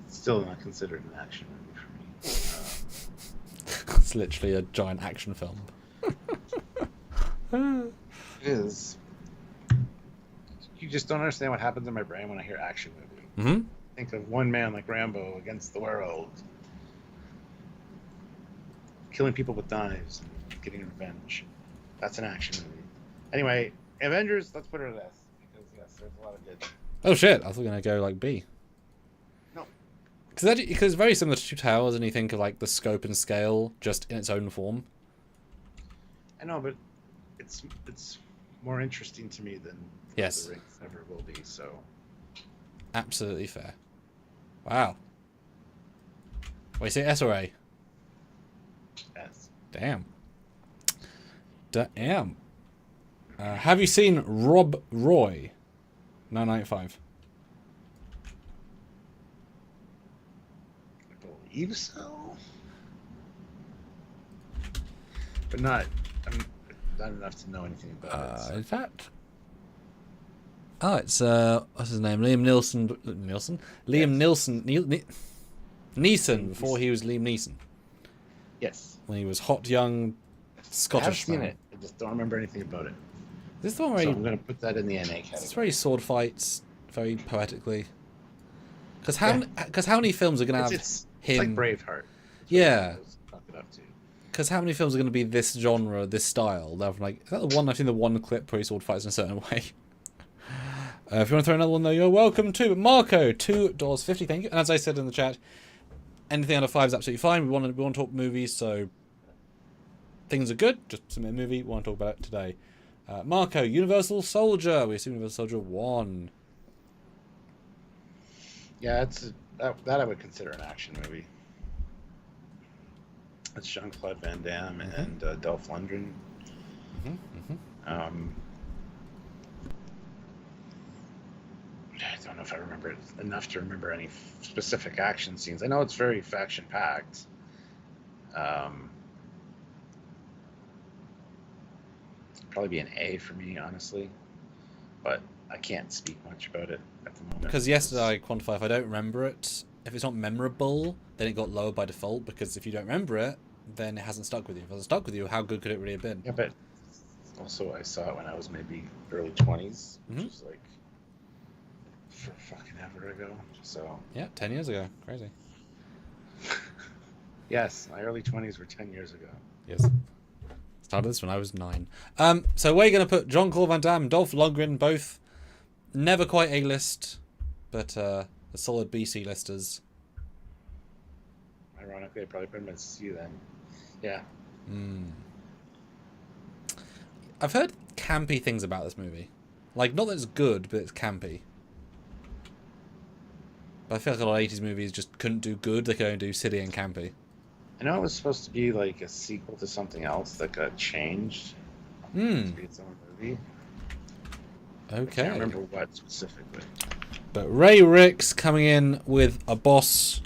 Still not considered an action movie for me. It's literally a giant action film. It is. You just don't understand what happens in my brain when I hear action movie. Mm-hmm. Think of one man like Rambo against the world, killing people with knives and getting revenge. That's an action movie. Anyway, Avengers, let's put it at S, because yes, there's a lot of good. Oh shit, I thought we were going to go like B. No. Because it's very similar to Two Towers, and you think of like the scope and scale just in its own form. I know, but it's more interesting to me than yes. The Rings ever will be, so. Absolutely fair. Wow. Wait, say S or A? S. Damn. Damn. Have you seen Rob Roy? 995. I believe so. But not enough to know anything about it. So. In fact... Oh, it's what's his name? Liam Neeson. Liam Neeson before he was Liam Neeson. Yes. When he was hot young Scottish. I've seen it. I just don't remember anything about it. This is the one where I'm going to put that in the NA category. It's very sword fights, very poetically. Because how many films are going to have it's him? It's like Braveheart. Yeah. Because how many films are going to be this genre, this style? They're like, is that the one? I've seen the one clip where he sword fights in a certain way. If you want to throw another one, though, you're welcome to. But Marco, $2.50, thank you. And as I said in the chat, anything under 5 is absolutely fine. We want to talk movies, so things are good. Just submit a movie. We want to talk about it today. Marco, Universal Soldier. We assume Universal Soldier 1. Yeah, that I would consider an action movie. It's Jean-Claude Van Damme and Dolph Lundgren. I don't know if I remember it enough to remember any specific action scenes. I know it's very faction-packed. Probably be an A for me, honestly. But I can't speak much about it at the moment. Because yesterday I quantify if I don't remember it, if it's not memorable, then it got lower by default. Because if you don't remember it, then it hasn't stuck with you. If it hasn't stuck with you, how good could it really have been? Yeah, but also I saw it when I was maybe early 20s, which was like for fucking ever ago. So Yeah, 10 years ago. Crazy. yes, my early 20s were 10 years ago. Yes. Started this when I was 9. So we're going to put Jean-Claude Van Damme and Dolph Lundgren, both never quite A-list, but the solid B-C listers. Ironically, I probably put him at C then. Yeah. I've heard campy things about this movie. Like, not that it's good, but it's campy. But I feel like a lot of 80s movies just couldn't do good, they could only do silly and campy. I know it was supposed to be like a sequel to something else that got changed. To be its own movie. Okay. I can't remember what specifically. But Ray Ricks coming in with a boss.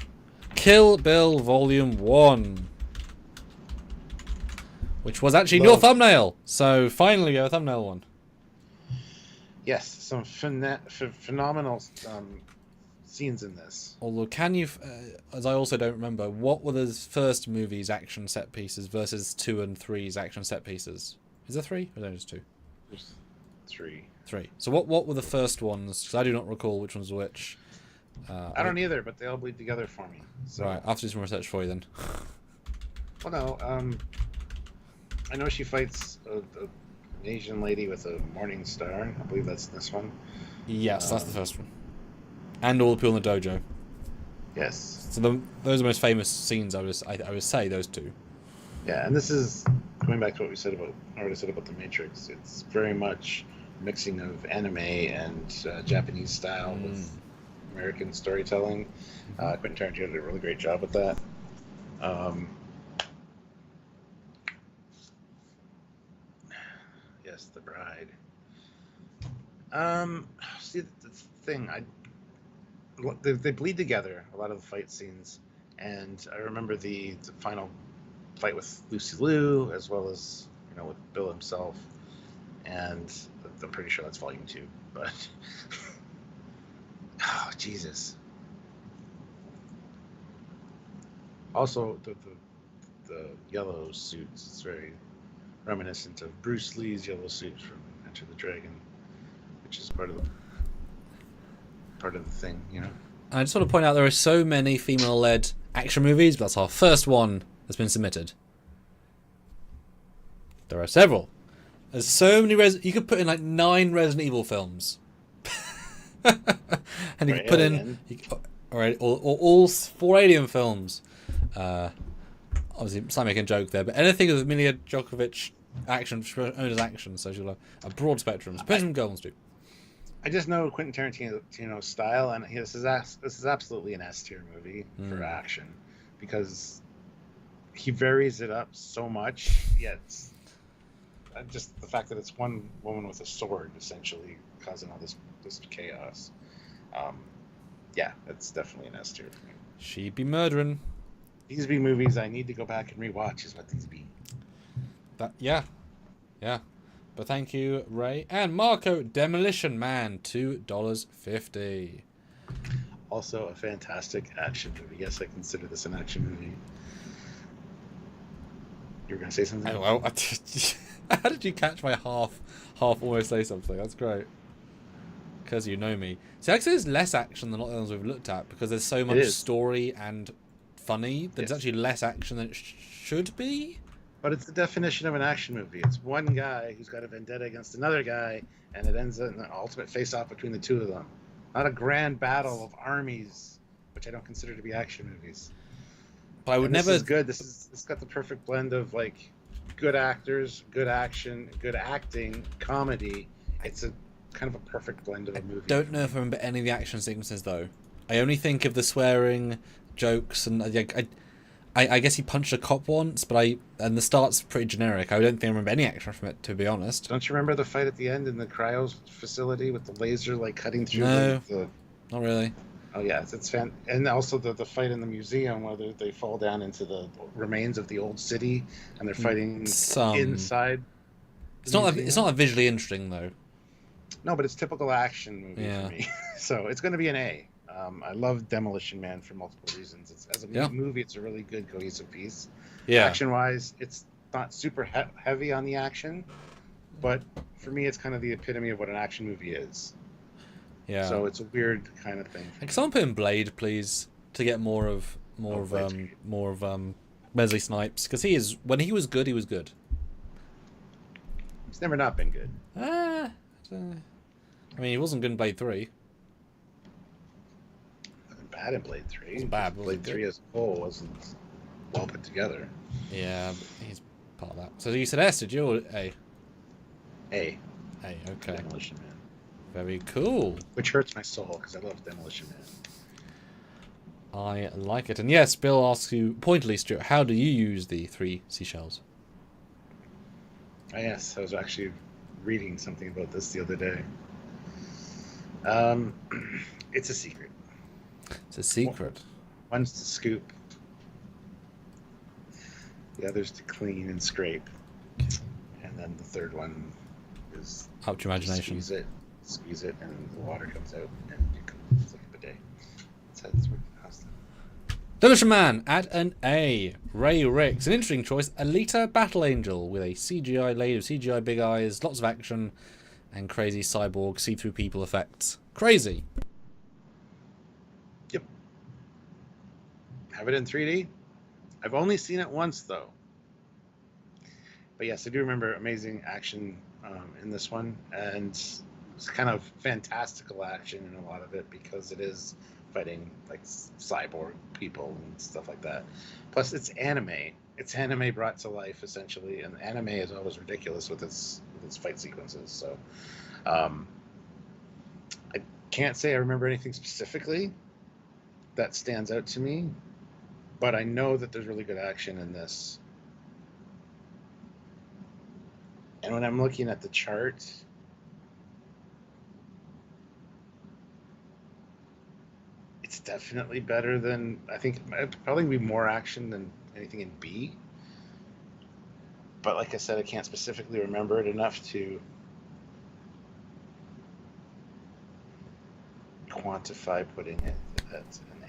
Kill Bill Volume 1. Which was actually your thumbnail. So finally we have a thumbnail one. Yes, some phenomenal scenes in this. Although, can you, as I also don't remember, what were the first movie's action set pieces versus 2 and 3's action set pieces? Is there 3? Or is there just 2? There's 3. 3. So what were the first ones? Because I do not recall which one's which. I don't either, but they all bleed together for me. So. Right, I'll have to do some research for you then. Well, no, I know she fights an Asian lady with a morning star. I believe that's this one. Yes, that's the first one. And all the people in the dojo. Yes. So those are the most famous scenes. I would say those two. Yeah, and this is going back to what we said about the Matrix. It's very much mixing of anime and Japanese style with American storytelling. Quentin Tarantino did a really great job with that. Yes, the bride. See, the thing, they bleed together, a lot of the fight scenes, and I remember the final fight with Lucy Liu, as well as, with Bill himself, and I'm pretty sure that's Volume 2, but oh, Jesus. Also, the yellow suits, it's very reminiscent of Bruce Lee's yellow suit from Enter the Dragon, which is part of the thing, I just want to point out there are so many female-led action movies, but that's our first one that's been submitted. There are several. There's so many you could put in like 9 Resident Evil films, and you could put in all 4 Alien films. Obviously, I'm making a joke there, but anything with Emilia Djokovic action, owned as action, so she'll have a broad spectrum. Especially girls do. I just know Quentin Tarantino's style, and this is absolutely an S tier movie for action, because he varies it up so much. Yet, just the fact that it's one woman with a sword essentially causing all this chaos. Yeah, it's definitely an S tier for me. She'd be murdering. These be movies I need to go back and rewatch. Is what these be. Yeah. But thank you, Ray. And Marco, Demolition Man, $2.50. Also a fantastic action movie. Yes, I consider this an action movie. You were going to say something? Oh, well, how did you catch my half almost say something? That's great. Because you know me. See, actually there's less action than a lot of the ones we've looked at, because there's so much story and funny that it's actually less action than it should be. But it's the definition of an action movie. It's one guy who's got a vendetta against another guy, and it ends in an ultimate face-off between the two of them. Not a grand battle of armies, which I don't consider to be action movies. But I would never. This is good. It's got the perfect blend of like good actors, good action, good acting, comedy. It's a kind of a perfect blend of a movie. I don't know if I remember any of the action sequences though. I only think of the swearing jokes, and I guess he punched a cop once, and the start's pretty generic. I don't think I remember any action from it, to be honest. Don't you remember the fight at the end in the cryo facility with the laser like cutting through the not really. Oh yeah, it's and also the fight in the museum where they fall down into the remains of the old city and they're fighting inside. It's not that visually interesting though. No, but it's typical action movie for me. So it's going to be an A. I love Demolition Man for multiple reasons. As a movie, it's a really good cohesive piece. Yeah. Action-wise, it's not super heavy on the action, but for me, it's kind of the epitome of what an action movie is. Yeah. So it's a weird kind of thing. Can someone put in Blade, please, to get more of Wesley Snipes? Because when he was good, he was good. He's never not been good. I mean, he wasn't good in Blade 3. Wasn't bad in Blade 3. It wasn't bad. Blade 3 as a whole wasn't well put together. Yeah, but he's part of that. So you said S, did you, or A? A. A, okay. Demolition Man. Very cool. Which hurts my soul, because I love Demolition Man. I like it. And yes, Bill asks you, pointedly, Stuart, how do you use the 3 seashells? Oh, yes, I was actually reading something about this the other day. It's a secret. It's a secret. One's to scoop. The other's to clean and scrape. And then the third one is... Up to your imagination. Squeeze it, and the water comes out, and it's like a bidet. That's what it has to. Demolition Man at an A. Ray Ricks, an interesting choice. Alita Battle Angel with a CGI lady with CGI big eyes, lots of action, and crazy cyborg see-through people effects. Crazy. Yep. Have it in 3D. I've only seen it once though. But yes, I do remember amazing action in this one, and it's kind of fantastical action in a lot of it because it is fighting like cyborg people and stuff like that. Plus, it's anime. It's anime brought to life essentially, and anime is always ridiculous with its fight sequences. So, I can't say I remember anything specifically that stands out to me, but I know that there's really good action in this. And when I'm looking at the chart, it's definitely better than, I think it'd probably be more action than anything in B. But like I said, I can't specifically remember it enough to quantify putting it at an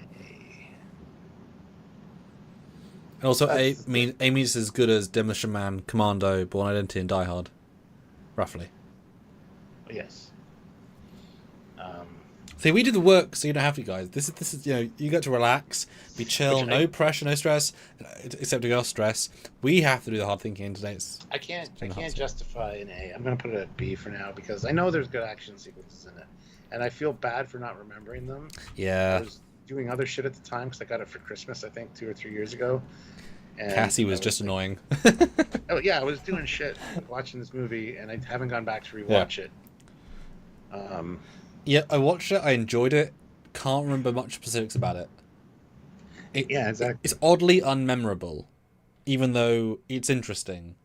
A. Also, A means as good as Demolition Man, Commando, Bourne Identity, and Die Hard. Roughly. Yes. See, we do the work, so you don't have to, guys. This is you get to relax, be chill, no pressure, no stress, except to go stress. We have to do the hard thinking today. I can't justify an A. I'm going to put it at B for now because I know there's good action sequences in it, and I feel bad for not remembering them. Yeah. I was doing other shit at the time because I got it for Christmas, I think 2 or 3 years ago. And Cassie was just annoying. Oh yeah, I was doing shit watching this movie, and I haven't gone back to rewatch it. Yeah, I watched it. I enjoyed it. Can't remember much specifics about it. Yeah, exactly. It's oddly unmemorable, even though it's interesting.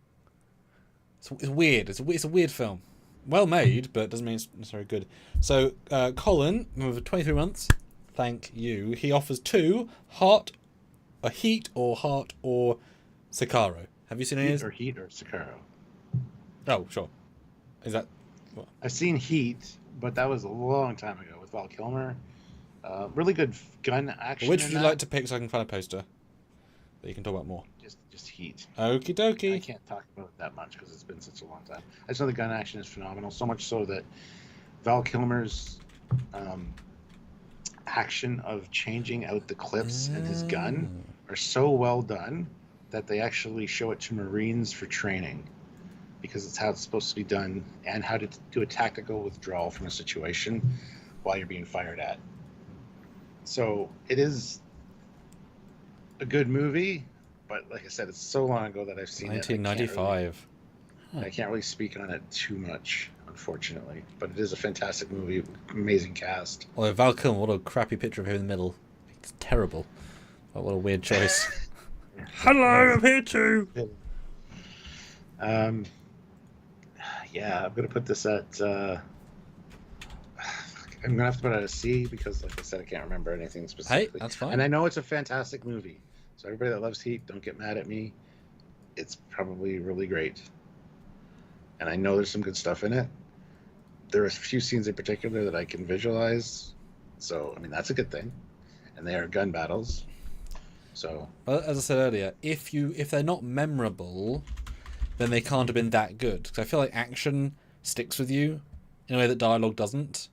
It's weird. It's a weird film. Well made, but doesn't mean it's necessarily good. So, Colin, with 23 months, thank you. He offers 2 Heat or Sicario. Have you seen any of these? Heat or Sicario. Oh, sure. Is that... What? I've seen Heat, but that was a long time ago with Val Kilmer. Really good gun action. Which would you like to pick so I can find a poster that you can talk about more? Just Heat. Okie dokie. I can't talk about it that much because it's been such a long time. I just know the gun action is phenomenal, so much so that Val Kilmer's action of changing out the clips in his gun are so well done that they actually show it to Marines for training, because it's how it's supposed to be done and how to do a tactical withdrawal from a situation while you're being fired at. So it is a good movie, but like I said, it's so long ago that I've seen 1995. I can't really speak on it too much, unfortunately. But it is a fantastic movie, amazing cast. Although Val Kilmer, what a crappy picture of him in the middle. It's terrible. What a weird choice. Hello, I'm here too. Yeah, I'm gonna put this at. I'm gonna have to put it at a C because, like I said, I can't remember anything specifically. Hey, that's fine. And I know it's a fantastic movie, so everybody that loves Heat, don't get mad at me. It's probably really great, and I know there's some good stuff in it. There are a few scenes in particular that I can visualize, so I mean that's a good thing, and they are gun battles. So, well, as I said earlier, if they're not memorable, then they can't have been that good. Because I feel like action sticks with you in a way that dialogue doesn't.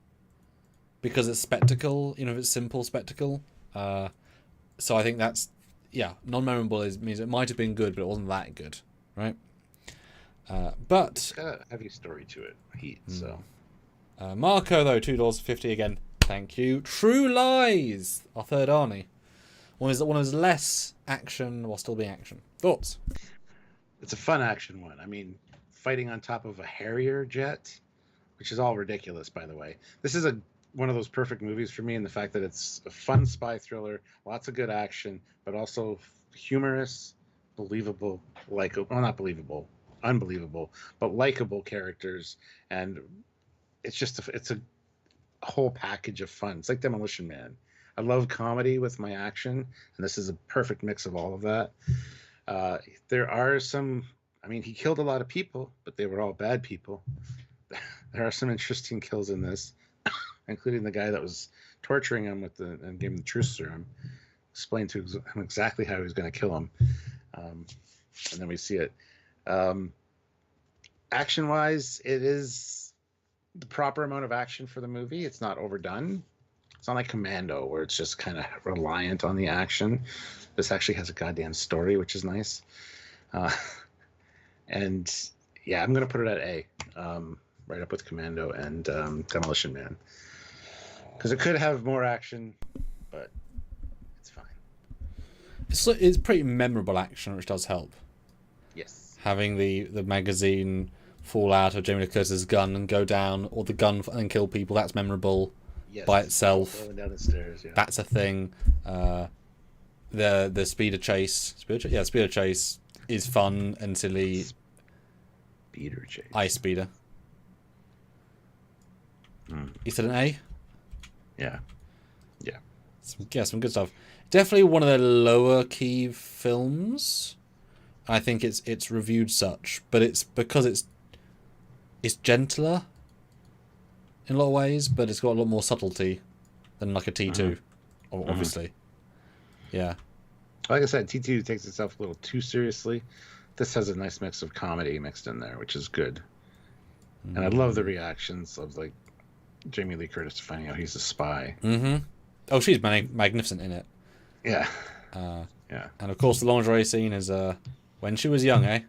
because it's spectacle. You know, it's simple spectacle. So I think that's non-memorable means it might have been good, but it wasn't that good, right? But It's got a heavy story to it. Heat. So Marco though, $2.50 again. Thank you. True Lies, our third Arnie. One is less action while still being action. Thoughts? it's a fun action one. I mean, fighting on top of a Harrier jet, which is all ridiculous, by the way. This is one of those perfect movies for me in the fact that it's a fun spy thriller, lots of good action, but also humorous, believable, not believable, unbelievable, but likable characters, and it's a whole package of fun. It's like Demolition Man. I love comedy with my action, and this is a perfect mix of all of that. There are some, I mean, he killed a lot of people, but they were all bad people. There are some interesting kills in this, including the guy that was torturing him and gave him the truth serum. Explained to him exactly how he was going to kill him, and then we see it. Action-wise, it is the proper amount of action for the movie. It's not overdone. It's not like Commando, where it's just kind of reliant on the action. This actually has a goddamn story, which is nice. And yeah, I'm going to put it at A, right up with Commando and Demolition Man. Because it could have more action, but it's fine. It's pretty memorable action, which does help. Yes. Having the magazine fall out of Jamie Lee Curtis's gun and go down, or the gun and kill people, that's memorable. Yes. By itself. Going down the stairs, yeah. That's a thing. The speeder chase. Speeder chase is fun and silly. Speeder chase. Ice speeder. You said an A? Yeah. Some good stuff. Definitely one of their lower key films. I think it's reviewed such, but it's because it's gentler in a lot of ways, but it's got a lot more subtlety than like a T2, obviously. Yeah. Like I said, T2 takes itself a little too seriously. This has a nice mix of comedy mixed in there, which is good. And I love the reactions of like Jamie Lee Curtis finding out he's a spy. Oh, she's magnificent in it. Yeah. Yeah. And of course, the lingerie scene is when she was young, eh?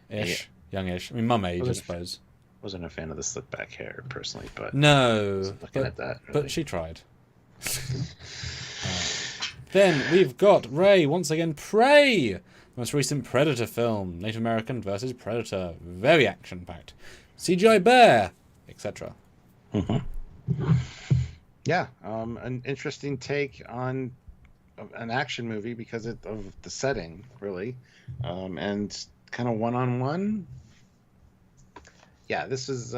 Ish. Yeah. Youngish. I mean, mum age, I suppose. Wasn't a fan of the slick back hair personally, but no, looking at that, really. But she tried. Then we've got Ray once again. Prey, most recent Predator film, Native American versus Predator, very action-packed, CGI bear, etc. Yeah, an interesting take on an action movie because of the setting, really, and kind of one-on-one. Yeah, this is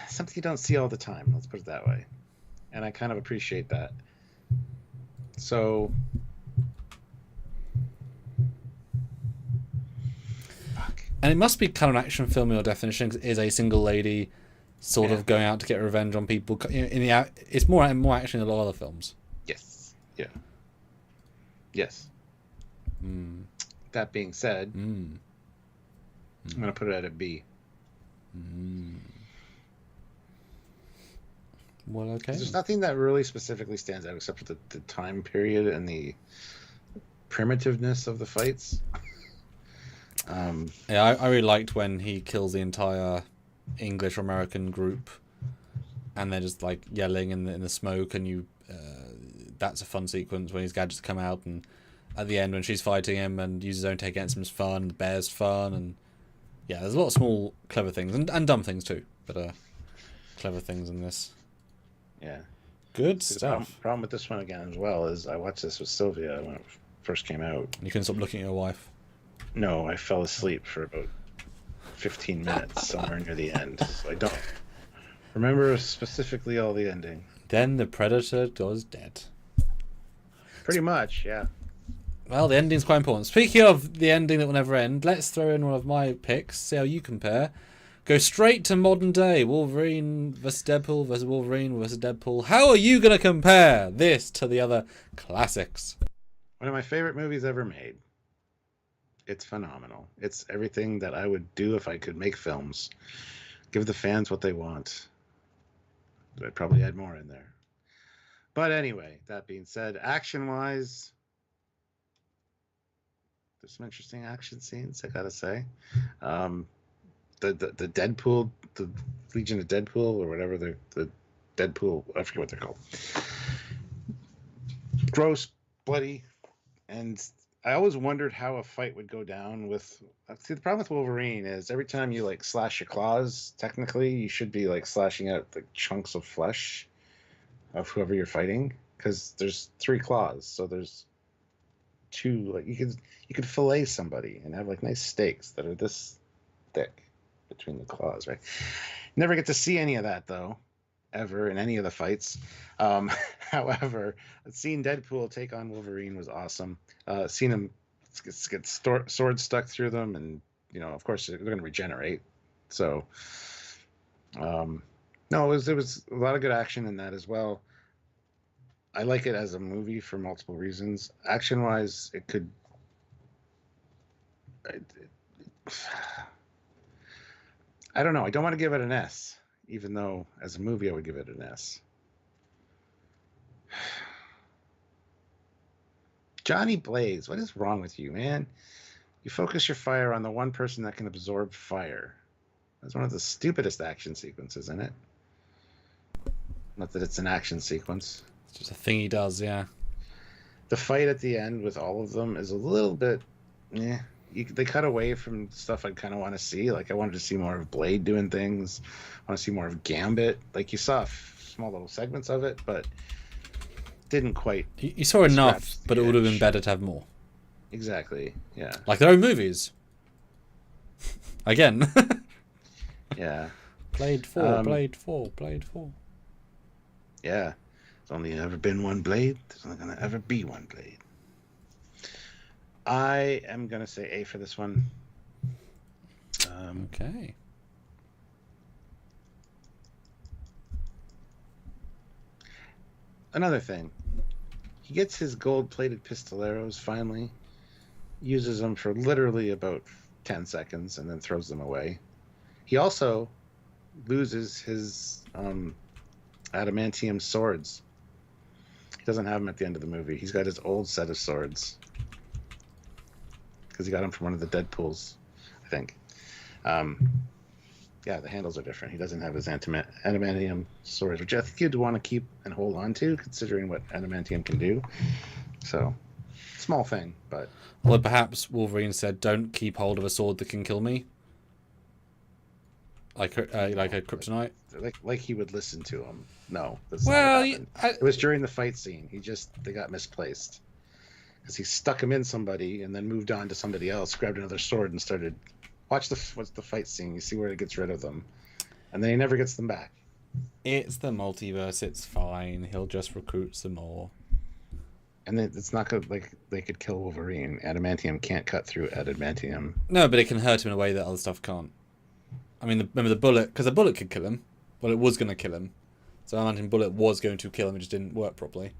something you don't see all the time, let's put it that way. And I kind of appreciate that. So... And it must be kind of an action film in your definition, 'cause it is a single lady sort of going out to get revenge on people. It's more action than a lot of other films. Yes. Yeah. Yes. That being said... I'm going to put it at a B. Well, okay. There's nothing that really specifically stands out except for the time period and the primitiveness of the fights. Yeah, I really liked when he kills the entire English or American group and they're just like yelling in the smoke, and that's a fun sequence when his gadgets come out, and at the end when she's fighting him and uses his own take against him is fun, the bear's fun, and yeah, there's a lot of small, clever things, and dumb things too, but clever things in this. Yeah. Good stuff. The problem with this one again as well is I watched this with Sylvia when it first came out. You couldn't stop looking at your wife? No, I fell asleep for about 15 minutes somewhere near the end. So I don't remember specifically all the ending. Then the Predator goes dead. Pretty much, yeah. Well, the ending's quite important. Speaking of the ending that will never end, let's throw in one of my picks, see how you compare. Go straight to modern day. Wolverine versus Deadpool versus Wolverine versus Deadpool. How are you going to compare this to the other classics? One of my favorite movies ever made. It's phenomenal. It's everything that I would do if I could make films. Give the fans what they want. But I'd probably add more in there. But anyway, that being said, action-wise, there's some interesting action scenes, I gotta say. The Deadpool, the Legion of Deadpool, or whatever the Deadpool, I forget what they're called. Gross, bloody, and I always wondered how a fight would go down with. See, the problem with Wolverine is every time you like slash your claws, technically you should be like slashing out like chunks of flesh of whoever you're fighting, because there's 3 claws, so there's 2. Like you could fillet somebody and have like nice steaks that are this thick between the claws, right? Never get to see any of that though, ever in any of the fights. However, seeing Deadpool take on Wolverine was awesome. Seeing him get swords stuck through them, and of course they're going to regenerate. So, no, it was a lot of good action in that as well. I like it as a movie for multiple reasons. Action-wise, it could. I don't know. I don't want to give it an S, even though as a movie I would give it an S. Johnny Blaze, what is wrong with you, man? You focus your fire on the one person that can absorb fire. That's one of the stupidest action sequences in it. Not that it's an action sequence. It's just a thing he does, yeah. The fight at the end with all of them is a little bit... they cut away from stuff I'd kind of want to see. Like, I wanted to see more of Blade doing things. I want to see more of Gambit. Like, you saw small little segments of it, but didn't quite... You saw enough, but it would have been better to have more. Exactly, yeah. Like their own movies. Again. Yeah. Blade 4, Blade 4, Blade 4. Yeah. There's only ever been one Blade. There's only going to ever be one Blade. I am going to say A for this one. Okay. Another thing. He gets his gold-plated pistoleros finally, uses them for literally about 10 seconds, and then throws them away. He also loses his adamantium swords. He doesn't have them at the end of the movie. He's got his old set of swords. Because he got them from one of the Deadpools, I think. Yeah, the handles are different. He doesn't have his adamantium swords, which I think you'd want to keep and hold on to, considering what adamantium can do. So, small thing, but... Well, perhaps Wolverine said, don't keep hold of a sword that can kill me. Like a kryptonite? Like he would listen to him. No, that's well, not what happened. It was during the fight scene. They got misplaced. Because he stuck him in somebody and then moved on to somebody else, grabbed another sword and started... What's the fight scene. You see where it gets rid of them. And then he never gets them back. It's the multiverse. It's fine. He'll just recruit some more. And it's not good. Like, they could kill Wolverine. Adamantium can't cut through adamantium. No, but it can hurt him in a way that other stuff can't. I mean, remember the bullet? Because the bullet could kill him. Well, it was going to kill him. So adamantium bullet was going to kill him. It just didn't work properly.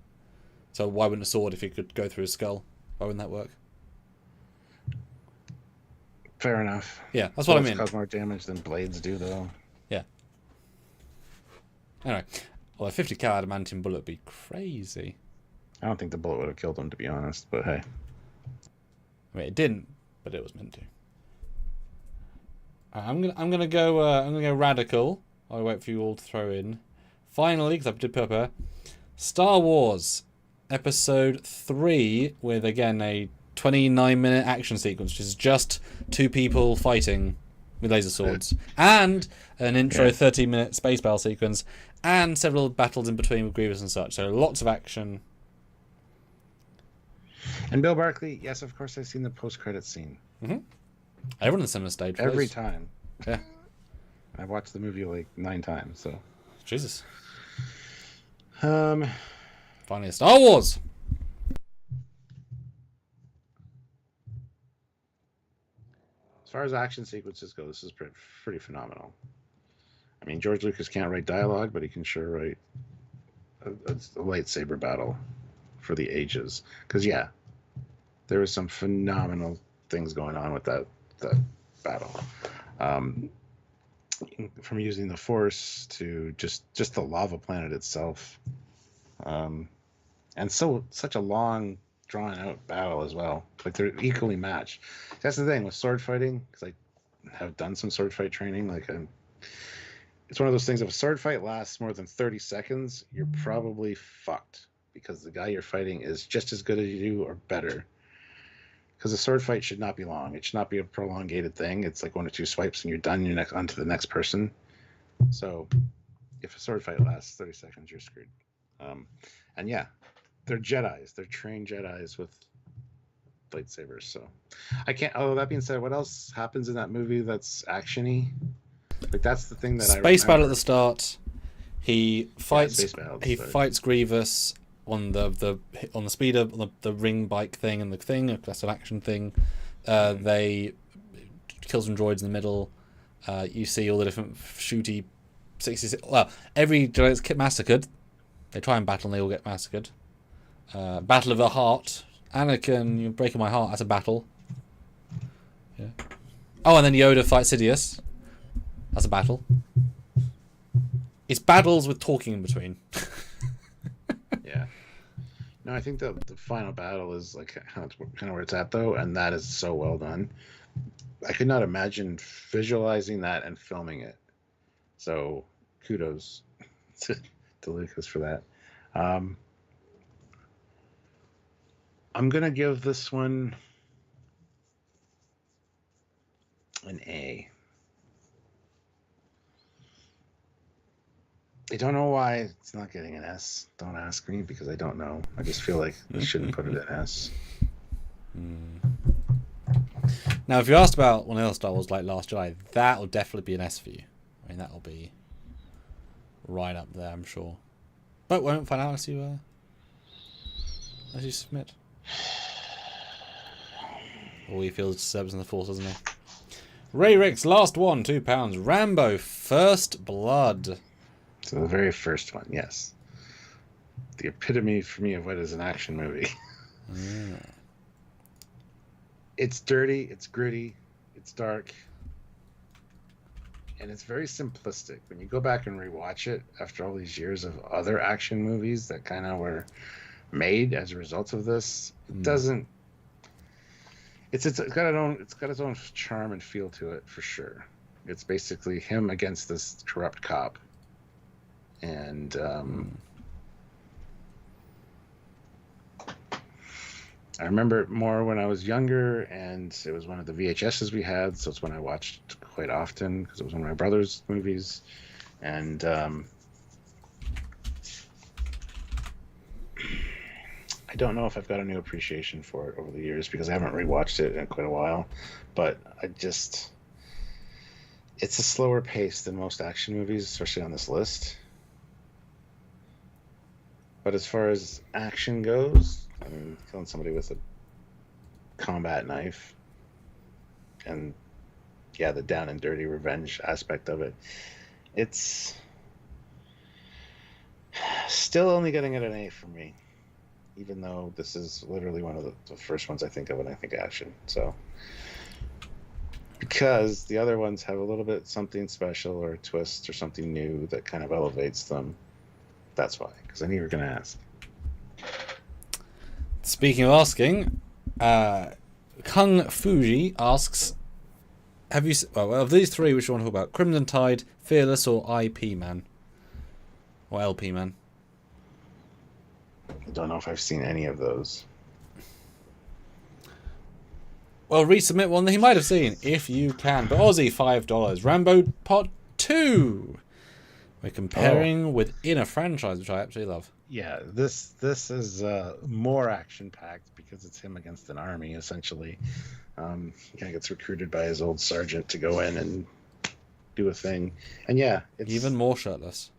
So why wouldn't a sword, if it could go through his skull? Why wouldn't that work? Fair enough. Yeah, that's what I mean. Cause more damage than blades do, though. Yeah. Anyway, well, a 50 cal adamantium bullet would be crazy. I don't think the bullet would have killed him, to be honest. But hey, I mean, it didn't, but it was meant to. I'm gonna go radical. I'll wait for you all to throw in. Finally, because I did purple. Star Wars Episode 3 with again a 29-minute action sequence, which is just 2 people fighting with laser swords, and an intro 30-minute space battle sequence, and several battles in between with Grievous and such. So lots of action. And Bill Barkley, yes, of course, I've seen the post-credit scene. Mm-hmm. Everyone in the cinema stayed for every those. time. Yeah, I've watched the movie like 9 times. So Jesus. Um. Finally, Star Wars. As far as action sequences go, this is pretty phenomenal. I mean, George Lucas can't write dialogue, but he can sure write a lightsaber battle for the ages. Because, yeah, there was some phenomenal things going on with that battle. from using the Force to just the lava planet itself, and such a long, drawn out battle as well. Like they're equally matched. That's the thing with sword fighting, because I have done some sword fight training. It's one of those things. If a sword fight lasts more than 30 seconds, you're probably fucked because the guy you're fighting is just as good as you or better. Because a sword fight should not be long. It should not be a prolongated thing. It's like 1 or 2 swipes and you're done. You're on to the next person. So if a sword fight lasts 30 seconds, you're screwed. And yeah, they're Jedis. They're trained Jedis with lightsabers. So I can't. Oh, that being said, what else happens in that movie that's actiony? Like that's the thing that Space battle at the start. He fights. He fights Grievous on the speeder, on the ring bike thing, and the thing. That's an action thing. They kill some droids in the middle. You see all the different shooty 66. Well, every droid gets massacred. They try and battle, and they all get massacred. Battle of the Heart. Anakin, you're breaking my heart. That's a battle. Yeah. Oh, and then Yoda fights Sidious. That's a battle. It's battles with talking in between. Yeah. No, I think the final battle is like kind of where it's at though, and that is so well done. I could not imagine visualizing that and filming it. So kudos to Lucas for that. I'm gonna give this one an A. I don't know why it's not getting an S. Don't ask me because I don't know. I just feel like we shouldn't put it at S. Now, if you asked about one of the other Star Wars like Last Jedi, that will definitely be an S for you. I mean, that will be right up there, I'm sure. But we won't find out as you submit. All he feels disturbance in the Force, doesn't he? Ray Rick's last one, £2. Rambo, First Blood. So the very first one, yes. The epitome for me of what is an action movie. Yeah. It's dirty, it's gritty, it's dark, and it's very simplistic. When you go back and rewatch it after all these years of other action movies that kind of were made as a result of this, it doesn't. It's got its own charm and feel to it for sure. It's basically him against this corrupt cop. And I remember it more when I was younger, and it was one of the VHSs we had, so it's when I watched quite often because it was one of my brother's movies. And I don't know if I've got a new appreciation for it over the years because I haven't rewatched it in quite a while, but it's a slower pace than most action movies, especially on this list. But as far as action goes, I mean, killing somebody with a combat knife and, yeah, the down and dirty revenge aspect of it, it's still only getting it an A for me, even though this is literally one of the first ones I think of when I think action. So, because the other ones have a little bit something special or a twist or something new that kind of elevates them. That's why, because I knew you were going to ask. Speaking of asking, Kung Fuji asks, have you... of these three, which you want to talk about? Crimson Tide, Fearless, or IP Man? Or LP Man? I don't know if I've seen any of those. Well, resubmit one that he might have seen, if you can. But Aussie, $5. Rambo Part 2. We're comparing within a franchise, which I absolutely love. Yeah, this is more action-packed because it's him against an army, essentially. He kind of gets recruited by his old sergeant to go in and do a thing. And yeah, it's even more shirtless.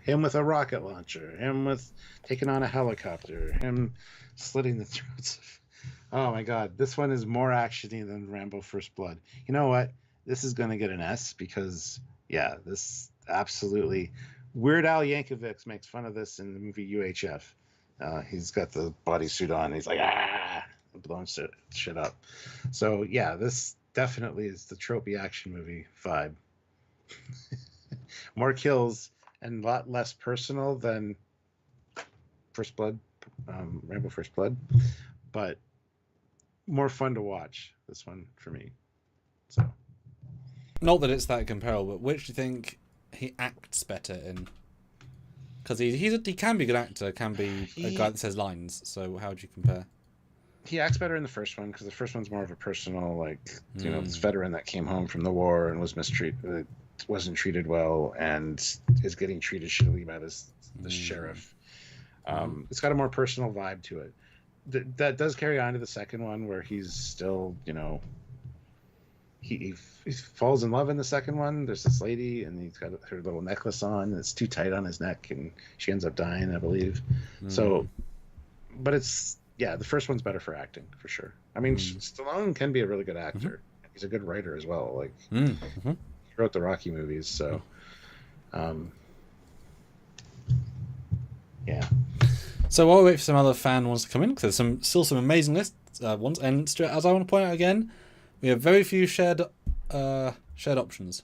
Him with a rocket launcher, him with taking on a helicopter, him slitting the throats of... Oh my god, this one is more actiony than Rambo First Blood. You know what? This is going to get an S because, yeah, this... absolutely. Weird Al Yankovic makes fun of this in the movie UHF. He's got the bodysuit on. And he's like, blowing shit up. So, yeah, this definitely is the tropey action movie vibe. More kills and a lot less personal than First Blood, Rambo First Blood, but more fun to watch. This one for me. So, not that it's that comparable, but which do you think he acts better in? Because he can be a good actor, can be a guy that says lines. So how would you compare? He acts better in the first one because the first one's more of a personal, like, you know, this veteran that came home from the war and was mistreated, wasn't treated well, and is getting treated shittily by the sheriff. It's got a more personal vibe to it. That does carry on to the second one, where he's still, you know, he falls in love in the second one. There's this lady, and he's got her little necklace on. It's too tight on his neck, and she ends up dying, I believe. So, but it's, yeah, the first one's better for acting, for sure. I mean, Stallone can be a really good actor. He's a good writer as well. Like, he wrote the Rocky movies, so, yeah. So while we wait for some other fan ones to come in, because there's still some amazing lists ones, and Stuart, as I want to point out again, we have very few shared options.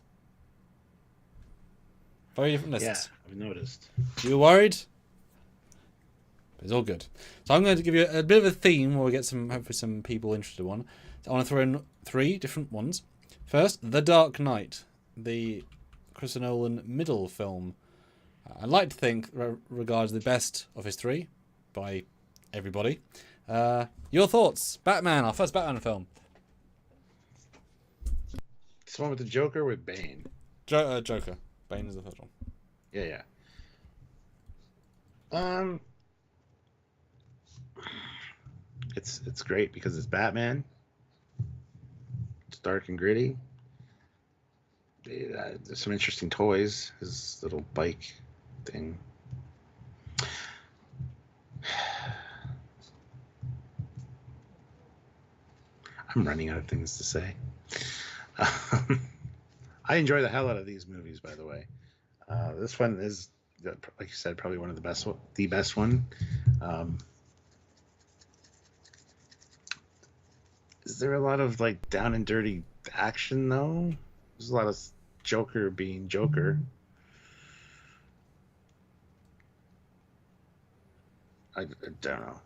Very different lists. Yeah, I've noticed. You worried? It's all good. So I'm going to give you a bit of a theme where we get hopefully some people interested in one. So I want to throw in 3 different ones. First, The Dark Knight, the Christopher Nolan middle film. I'd like to think regards the best of his 3 by everybody. Your thoughts? Batman, our first Batman film. It's the one with the Joker with Bane. Joker. Bane is the first one. Yeah. It's great because it's Batman. It's dark and gritty. There's some interesting toys. His little bike thing. I'm running out of things to say. I enjoy the hell out of these movies, by the way. This one is, like you said, probably one of the best one. Is there a lot of like down and dirty action though? There's a lot of Joker being Joker. I don't know.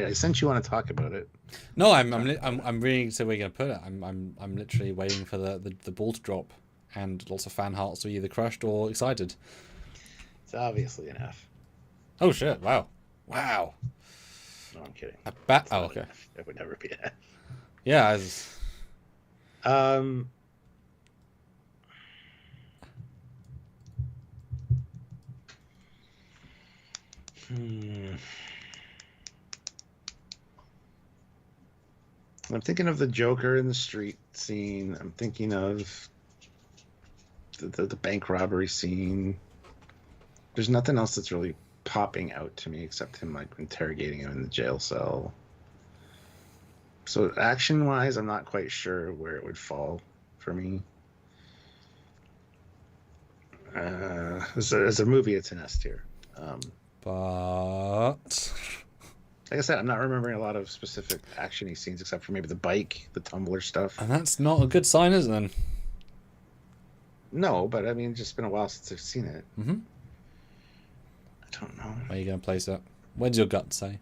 I sent you want to talk about it. No, I'm reading to where you're gonna put it. I'm literally waiting for the ball to drop, and lots of fan hearts to be either crushed or excited. It's obviously an F. Oh shit! Wow. No, I'm kidding. Oh, okay. It would never be an F. Yeah. I'm thinking of the Joker in the street scene. I'm thinking of the bank robbery scene. There's nothing else that's really popping out to me except him like interrogating him in the jail cell. So action-wise, I'm not quite sure where it would fall for me. As a movie, it's an S tier. But like I said, I'm not remembering a lot of specific action-y scenes except for maybe the bike, the tumbler stuff. And that's not a good sign, is it then? No, but I mean, it's just been a while since I've seen it. Mm-hmm. I don't know. Where are you going to place it? Where does your gut say?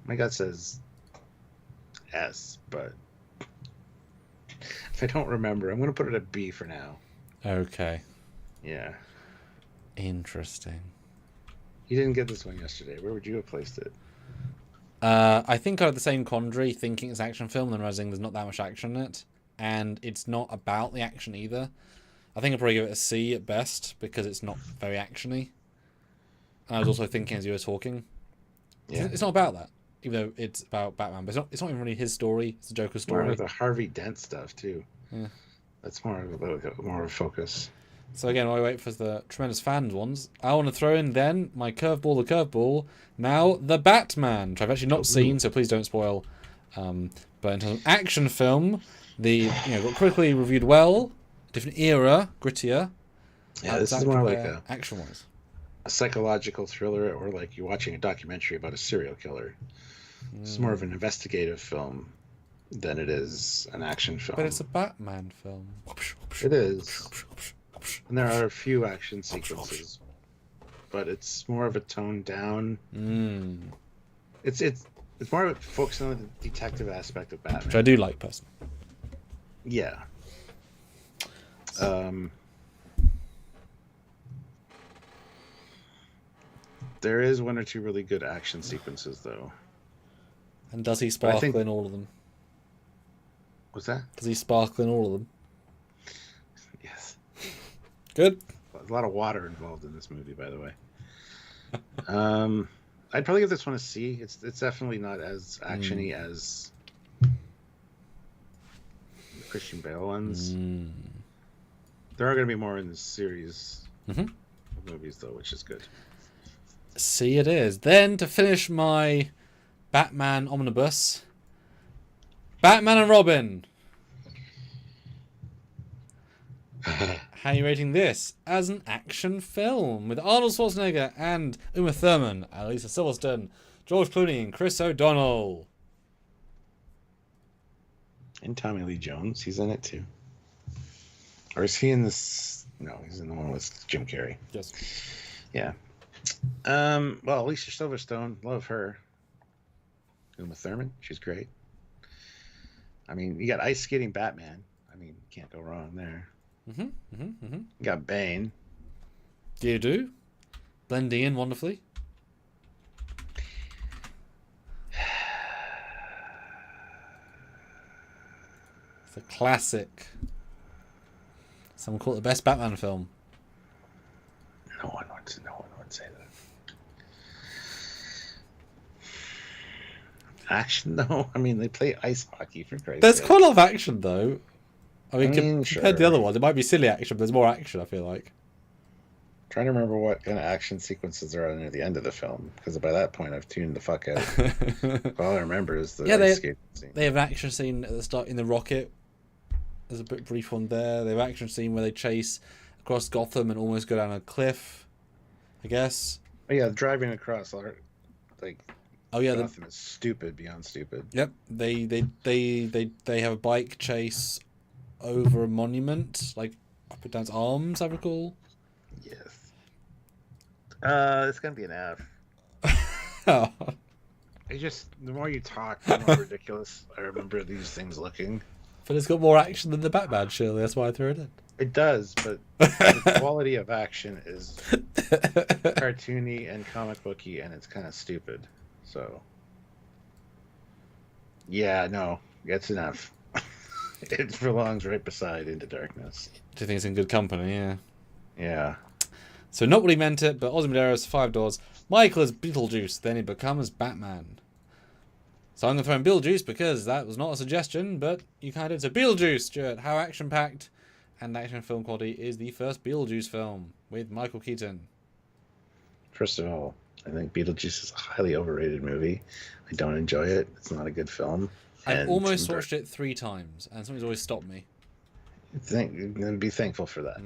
My gut says S, but if I don't remember, I'm going to put it at B for now. Okay. Yeah. Interesting. You didn't get this one yesterday. Where would you have placed it? I think I had the same quandary, thinking it's an action film, and then realizing there's not that much action in it. And it's not about the action either. I think I'd probably give it a C at best, because it's not very action-y. I was also thinking as you were talking, it's not about that, even though it's about Batman. But it's not even really his story. It's the Joker's story. More of the Harvey Dent stuff too. Yeah, that's more of a focus. So again, while I wait for the tremendous fans ones, I want to throw in then my curveball. Now the Batman, which I've actually not seen, so please don't spoil. But in terms of action film, got critically reviewed well, different era, grittier. Yeah, this is more like a action-wise. A psychological thriller, or like you're watching a documentary about a serial killer. It's more of an investigative film. than it is an action film. But it's a Batman film. It is. And there are a few action sequences, but it's more of a toned down. It's more of a focus on the detective aspect of Batman, which I do like personally. Yeah. There is one or two really good action sequences, though. And does he sparkle in all of them? What's that? Does he sparkle in all of them? Yes. Good. There's a lot of water involved in this movie, by the way. I'd probably give this one a C. It's definitely not as actiony as the Christian Bale ones. There are going to be more in this series of movies, though, which is good. C it is. Then, to finish my Batman omnibus, Batman and Robin. How are you rating this as an action film with Arnold Schwarzenegger and Uma Thurman, Alisa Silverstone, George Clooney, and Chris O'Donnell? And Tommy Lee Jones, he's in it too. Or is he in this? No, he's in the one with Jim Carrey. Yes. Yeah. Well, Alisa Silverstone, love her. Uma Thurman, she's great. I mean, you got ice skating Batman. I mean, you can't go wrong there. You got Bane. You do. Blending in wonderfully. It's a classic. Someone call it the best Batman film. No one would say that. Action, though? I mean, they play ice hockey, for Christ's There's sake. quite a lot of action, though. I mean, compared sure. to the other ones, it might be silly action, but there's more action, I feel like. Trying to remember what kind of action sequences are near the end of the film, because by that point I've tuned the fuck out. All I remember is the ice skating scene. They have an action scene at the start in the rocket. There's a bit brief one there. They have an action scene where they chase across Gotham and almost go down a cliff, I guess. Oh yeah, driving across, like. Oh yeah, Gotham is stupid beyond stupid. Yep, they have a bike chase over a monument, like up and down arms, I recall. Yes. It's gonna be an F. Oh. The more you talk, the more ridiculous I remember these things looking. But it's got more action than the Batman, surely. That's why I threw it in. It does, but the quality of action is cartoony and comic booky, and it's kind of stupid. So, yeah, no, it's an F. It belongs right beside Into Darkness. Do you think it's in good company? Yeah. Yeah. So not what he meant it, but Ozymandias, 5 doors. Michael is Beetlejuice, then he becomes Batman. So I'm going to throw in Beetlejuice because that was not a suggestion, but you kind of did. So Beetlejuice, Stuart, how action-packed and action film quality is the first Beetlejuice film with Michael Keaton? First of all, I think Beetlejuice is a highly overrated movie. I don't enjoy it. It's not a good film. I've almost watched it 3 times, and something's always stopped me. Be thankful for that.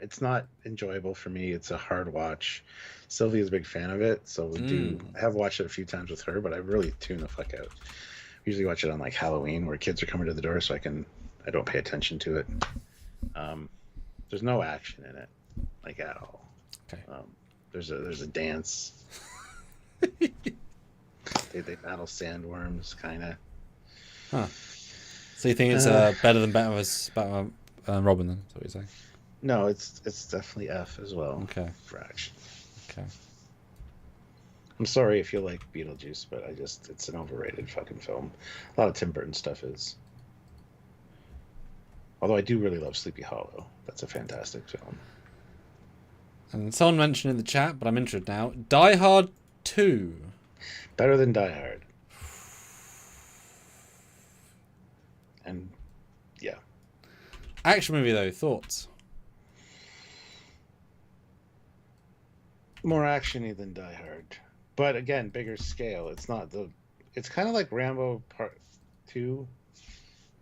It's not enjoyable for me. It's a hard watch. Sylvia's a big fan of it, so we have watched it a few times with her, but I really tune the fuck out. Usually watch it on like Halloween where kids are coming to the door, so I don't pay attention to it. There's no action in it, like at all. Okay. There's a dance. They battle sandworms, kind of. Huh. So you think it's better than Batman and Robin, then? Is that what you're saying? No, it's definitely F as well. Okay. For action. Okay. I'm sorry if you like Beetlejuice, but it's an overrated fucking film. A lot of Tim Burton stuff is. Although I do really love Sleepy Hollow. That's a fantastic film. And someone mentioned in the chat, but I'm interested now. Die Hard 2. Better than Die Hard. And, yeah. Action movie, though. Thoughts? More actiony than Die Hard. But, again, bigger scale. It's kind of like Rambo Part 2.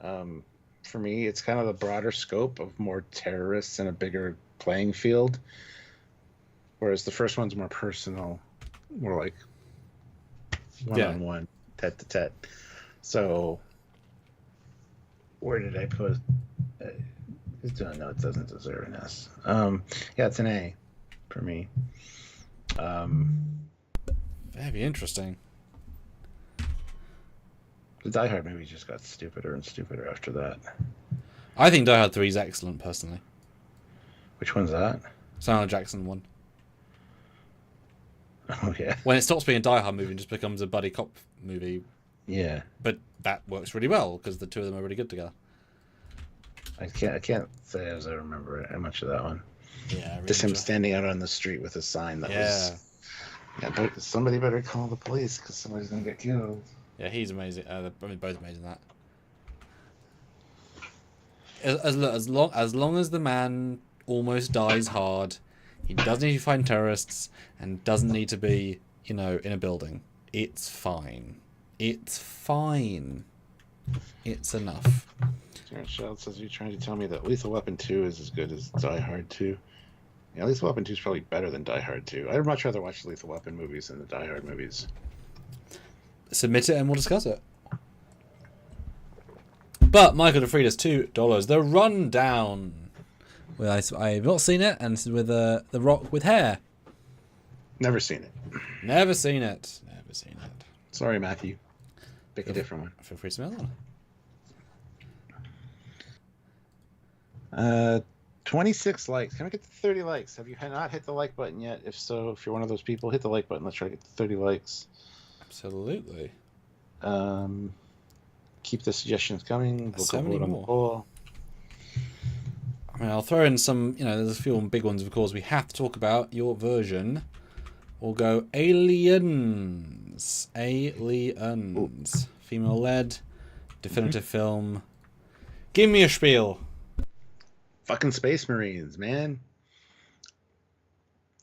For me, it's kind of the broader scope of more terrorists and a bigger playing field. Whereas the first one's more personal, more like one-on-one, tete-to-tete. So, where did I put? No, it doesn't deserve an S. Yeah, it's an A for me. Very interesting. The Die Hard movie just got stupider and stupider after that. I think Die Hard 3 is excellent, personally. Which one's that? Samuel L. Jackson one. Oh yeah. When it stops being a Die Hard movie and just becomes a buddy cop movie. Yeah. But that works really well because the two of them are really good together. I can't say as I remember it, much of that one. Yeah. Really Just him standing out on the street with a sign that was. Yeah, but somebody better call the police because somebody's gonna get killed. Yeah, he's amazing. They're both amazing at that. As long as the man almost dies hard, he doesn't need to find terrorists and doesn't need to be, in a building. It's fine. It's fine. It's enough. Child says you're trying to tell me that Lethal Weapon 2 is as good as Die Hard 2. Yeah, Lethal Weapon 2 is probably better than Die Hard 2. I'd much rather watch the Lethal Weapon movies than the Die Hard movies. Submit it and we'll discuss it. But Michael DeFrida's $2. The Rundown. Well, I've not seen it, and this is with The Rock with hair. Never seen it. Never seen it. Never seen it. Sorry, Matthew. Pick a different one. Feel free to smell one. 26 likes. Can I get to 30 likes? Have you not hit the like button yet? If so, if you're one of those people, hit the like button. Let's try to get to 30 likes. Absolutely. Keep the suggestions coming. We'll So go many vote on more. the poll. I mean, I'll throw in some, there's a few big ones, of course. We have to talk about your version. We'll go Aliens. Aliens. Female-led. Definitive film. Give me a spiel. Fucking Space Marines, man.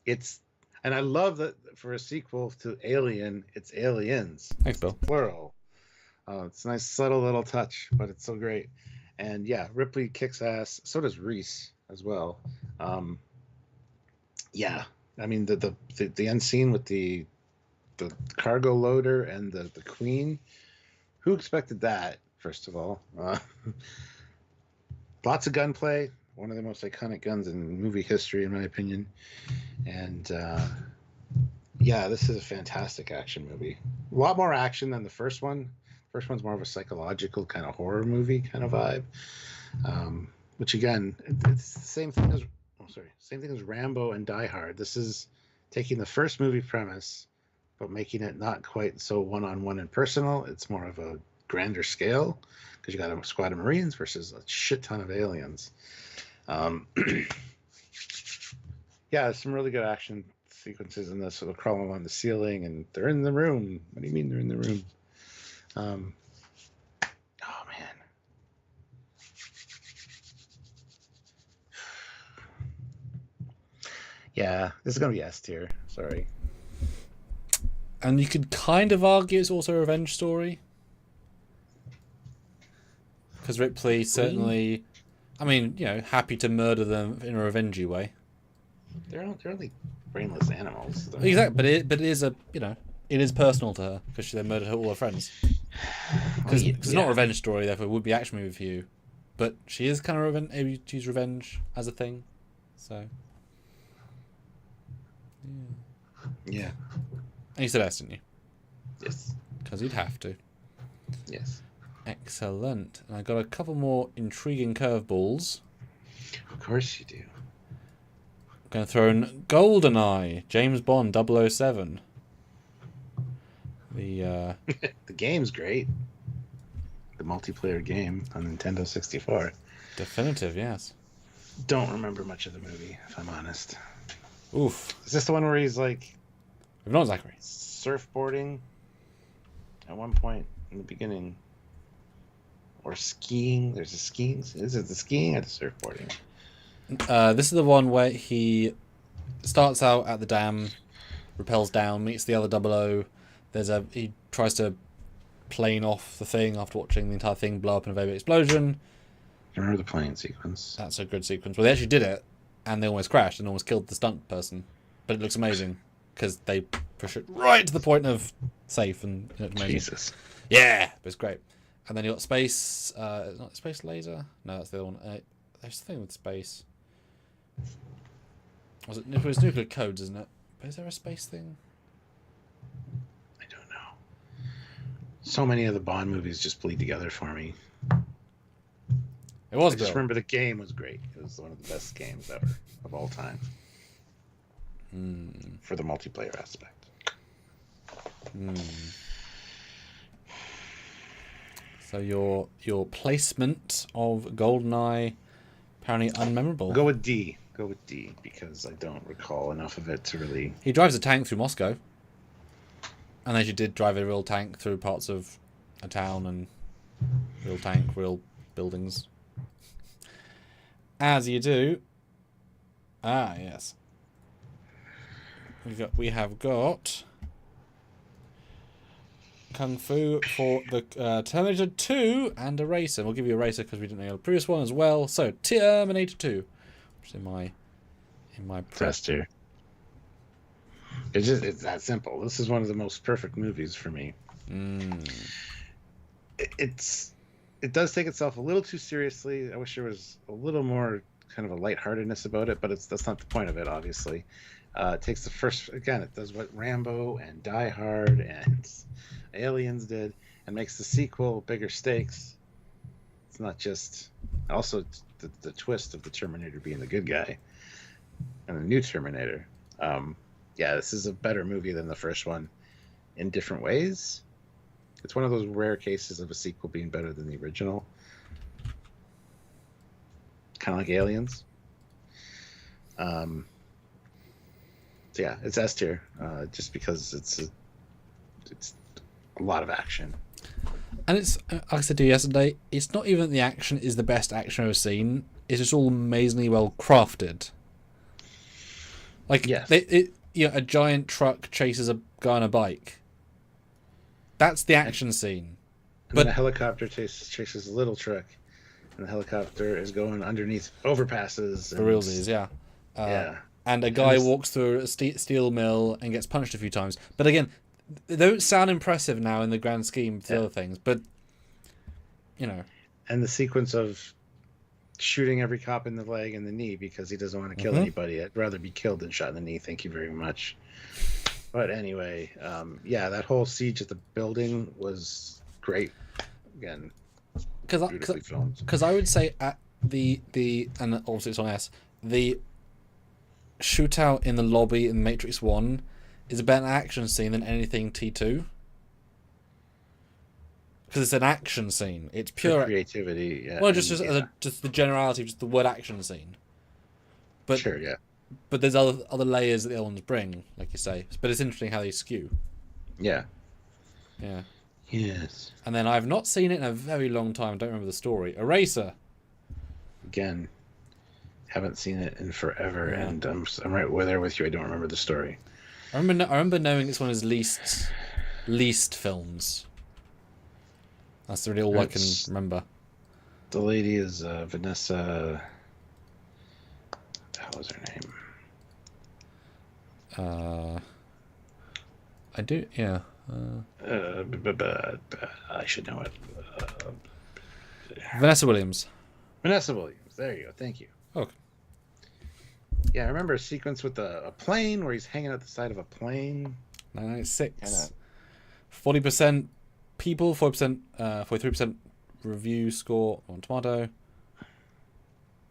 And I love that for a sequel to Alien, it's Aliens. Thanks, Bill. Plural. It's a nice, subtle little touch, but it's so great. And yeah, Ripley kicks ass. So does Reese as well. Yeah, I mean the end scene with the cargo loader and the Queen. Who expected that? First of all, lots of gunplay. One of the most iconic guns in movie history, in my opinion. And yeah, this is a fantastic action movie. A lot more action than the first one. First one's more of a psychological kind of horror movie kind of vibe, which again, it's the same thing as Rambo and Die Hard. This is taking the first movie premise, but making it not quite so one-on-one and personal. It's more of a grander scale because you got a squad of Marines versus a shit ton of aliens. Yeah, some really good action sequences in this. So they're crawling on the ceiling and they're in the room. What do you mean they're in the room? Oh man. Yeah, this is gonna be S tier. Sorry. And you could kind of argue it's also a revenge story. Because Ripley certainly, happy to murder them in a revengey way. They're only brainless animals. Exactly, but it is it is personal to her because she then murdered all her friends. Because it's not a revenge story, therefore it would be action movie for you. But she is kind of able to use revenge as a thing. So. Yeah. And you said S, didn't you? Yes. Because you'd have to. Yes. Excellent. And I got a couple more intriguing curveballs. Of course you do. I'm going to throw in GoldenEye, James Bond 007. The game's great. The multiplayer game on Nintendo 64. Definitive, yes. Don't remember much of the movie, if I'm honest. Oof. Is this the one where he's like We've not Zachary. surfboarding at one point in the beginning? Or skiing? There's a skiing. Is it the skiing or the surfboarding? This is the one where he starts out at the dam, rappels down, meets the other 00. He tries to plane off the thing after watching the entire thing blow up in a very big explosion. I remember the plane sequence. That's a good sequence. Well, they actually did it, and they almost crashed and almost killed the stunt person. But it looks amazing because they push it right to the point of safe and amazing. Jesus. Yeah, but it's great. And then you got space. Not space laser. No, that's the other one. There's a thing with space. It was nuclear codes, isn't it? But is there a space thing? I don't know. So many of the Bond movies just bleed together for me. It was. I just remember the game was great. It was one of the best games ever of all time. For the multiplayer aspect. So your placement of GoldenEye apparently unmemorable. Go with D. Go with D because I don't recall enough of it to really. He drives a tank through Moscow, and as you did drive a real tank through parts of a town and real tank, real buildings, as you do. Ah, yes. We have got Kung Fu for the Terminator 2 and Eraser. We'll give you Eraser because we didn't know the previous one as well. So Terminator 2, which is in my test here. It's that simple. This is one of the most perfect movies for me. It does take itself a little too seriously. I wish there was a little more kind of a lightheartedness about it, but that's not the point of it, obviously. It takes the first, again, it does what Rambo and Die Hard and Aliens did, and makes the sequel bigger stakes. It's not just, also the twist of the Terminator being the good guy and the new Terminator. Yeah, this is a better movie than the first one in different ways. It's one of those rare cases of a sequel being better than the original. Kind of like Aliens. So yeah, it's S tier, just because it's a lot of action. And it's, like I said to you yesterday, it's not even that the action is the best action I've ever seen. It's just all amazingly well crafted. Like, yes. A giant truck chases a guy on a bike. That's the action scene. But then a helicopter chases a little truck, and the helicopter is going underneath overpasses. For realsies, yeah. Yeah. And a guy walks through a steel mill and gets punched a few times. But again, they don't sound impressive now in the grand scheme of the other things. But, And the sequence of shooting every cop in the leg and the knee because he doesn't want to kill anybody. I'd rather be killed than shot in the knee. Thank you very much. But anyway, that whole siege at the building was great. Again, beautifully filmed. Because I would say at the and obviously it's on S, the shootout in the lobby in Matrix 1 is a better action scene than anything T2. Because it's an action scene. It's pure creativity. Yeah. Well, just the generality of just the word action scene. But sure, yeah. But there's other layers that the other ones bring, like you say. But it's interesting how they skew. Yeah. Yeah. Yes. And then I've not seen it in a very long time. I don't remember the story. Eraser. Again, haven't seen it in forever, and I'm right there with you. I don't remember the story. I remember knowing it's one of his least films. That's really all I can remember. The lady is Vanessa. What was her name? I do, yeah. I should know it. Vanessa Williams. Vanessa Williams. There you go. Thank you. Okay. Yeah, I remember a sequence with a plane where he's hanging out the side of a plane. 996. 40% people, 43% review score on Tomato.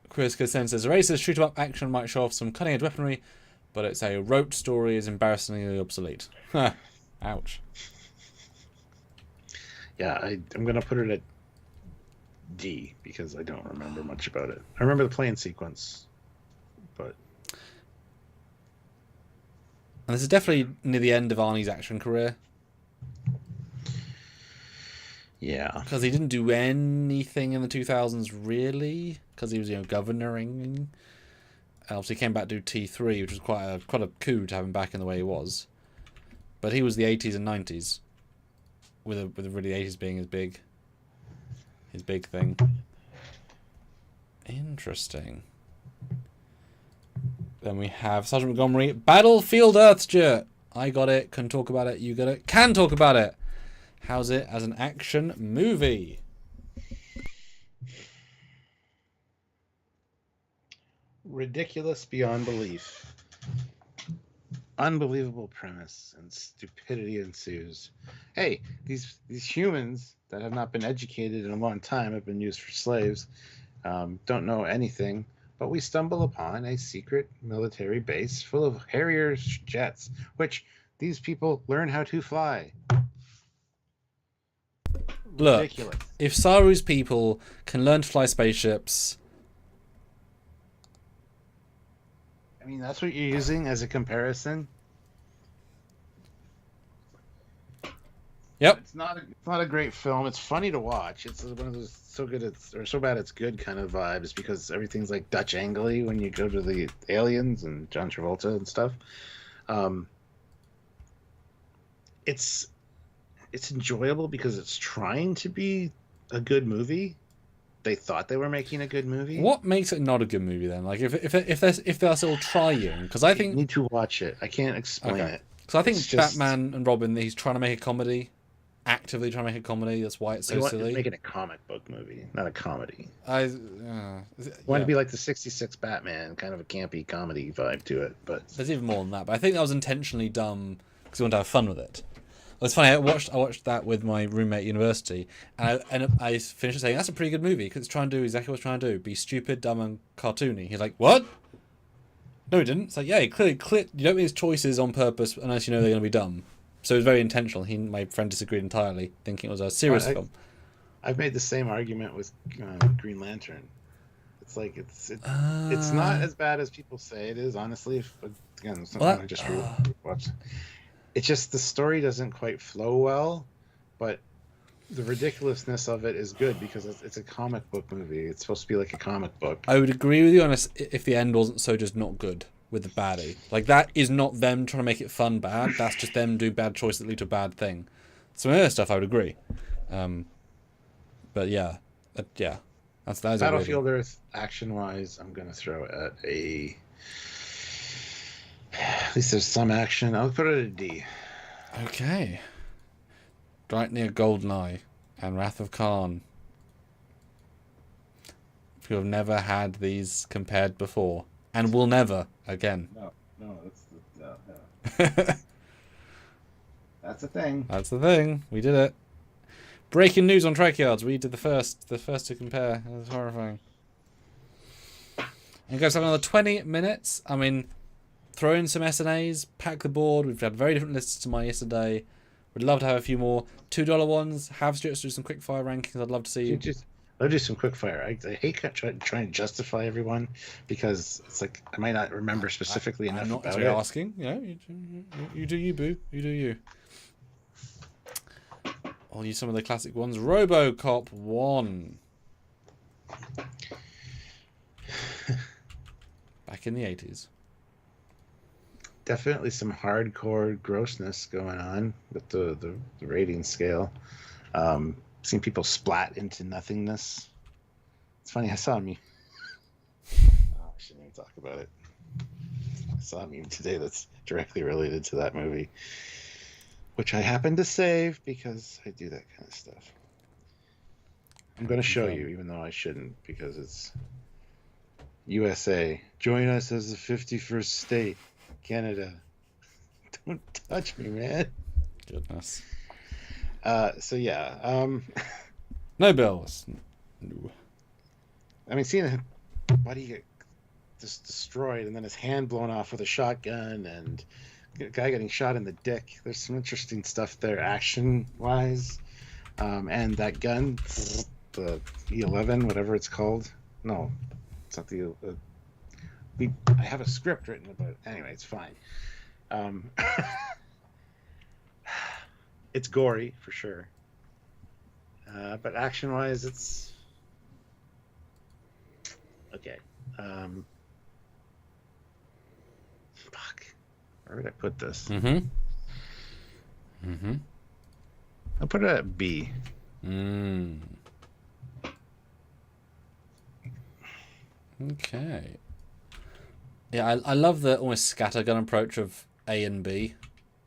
Chris Cosen says, Eraser's shoot-em-up action might show off some cutting-edge weaponry, but it's a rote story is embarrassingly obsolete. Ouch. Yeah, I'm going to put it at D because I don't remember much about it. I remember the plane sequence, but... And this is definitely near the end of Arnie's action career. Yeah. Because he didn't do anything in the 2000s, really. Because he was, governoring. Obviously, he came back to do T3, which was quite a coup to have him back in the way he was. But he was the 80s and 90s. With really the 80s being his big thing. Interesting. Then we have Sergeant Montgomery, Battlefield Earthshirt. I got it. Can talk about it. You got it. Can talk about it. How's it as an action movie? Ridiculous beyond belief. Unbelievable premise and stupidity ensues. Hey, these humans that have not been educated in a long time, have been used for slaves, don't know anything, but we stumble upon a secret military base full of Harrier jets, which these people learn how to fly. Look, Ridiculous. if Saru's people can learn to fly spaceships... I mean, that's what you're using as a comparison? Yep. It's not a great film. It's funny to watch. It's one of those so good it's or so bad it's good kind of vibes because everything's like Dutch angly when you go to the aliens and John Travolta and stuff. It's enjoyable because it's trying to be a good movie. They thought they were making a good movie. What makes it not a good movie then? Like if they're still trying, because I think you need to watch it. I can't explain it. Because I think It's just- Batman and Robin, he's trying to make a comedy, actively trying to make a comedy. That's why it's so He's silly. making a comic book movie, not a comedy. Yeah. Want to be like the '66 Batman, kind of a campy comedy vibe to it, but There's even more than that, but I think that was intentionally dumb because we want to have fun with it. Well, it's funny. I watched that with my roommate at university, and I finished saying that's a pretty good movie because it's trying to do exactly what it's trying to do: be stupid, dumb, and cartoony. He's like, "What? No, he didn't." It's like, yeah, he clearly you don't make his choices on purpose unless you know they're going to be dumb. So it was very intentional. My friend disagreed entirely, thinking it was a serious film. I've made the same argument with Green Lantern. It's like it's not as bad as people say it is. Honestly, again, it's something I just watched. It's just the story doesn't quite flow well, but the ridiculousness of it is good because it's a comic book movie. It's supposed to be like a comic book. I would agree with you on if the end wasn't so just not good with the baddie. Like, that is not them trying to make it fun bad. That's just them doing bad choices that lead to a bad thing. Some other stuff I would agree. But yeah. That's Battlefield Earth, action-wise, I'm going to throw it at least there's some action. I'll put it at a D. Okay. Right near GoldenEye and Wrath of Khan. If you have never had these compared before. And will never again. No, that's that's a thing. That's the thing. We did it. Breaking news on Trekyards. We did the first to compare. It was horrifying. And guys, have another 20 minutes. I mean, throw in some S&As, pack the board. We've had very different lists to mine yesterday. We'd love to have a few more $2 ones. Have Stuart do some quick fire rankings. I'd love to see. I'll do some quick fire. I hate trying to justify everyone because it's like I might not remember specifically enough I'm not about actually it. asking. You do you, boo. You do you. I'll use some of the classic ones. RoboCop 1. Back in the 80s. Definitely some hardcore grossness going on with the rating scale. Seen people splat into nothingness. It's funny, I saw a meme. I shouldn't even talk about it. I saw a meme today that's directly related to that movie, which I happen to save because I do that kind of stuff. I'm going to show you, even though I shouldn't, because it's USA. Join us as the 51st state. Canada. Don't touch me, man. Goodness. So yeah. No bills. No. I mean, seeing a buddy get just destroyed and then his hand blown off with a shotgun and a guy getting shot in the dick. There's some interesting stuff there, action-wise. And that gun, the E11, whatever it's called. No, it's not the. I have a script written about it. Anyway, it's fine. It's gory for sure, but action-wise, it's okay. Fuck, where would I put this? I'll put it at B. Okay. Yeah, I love the almost scattergun approach of A and B.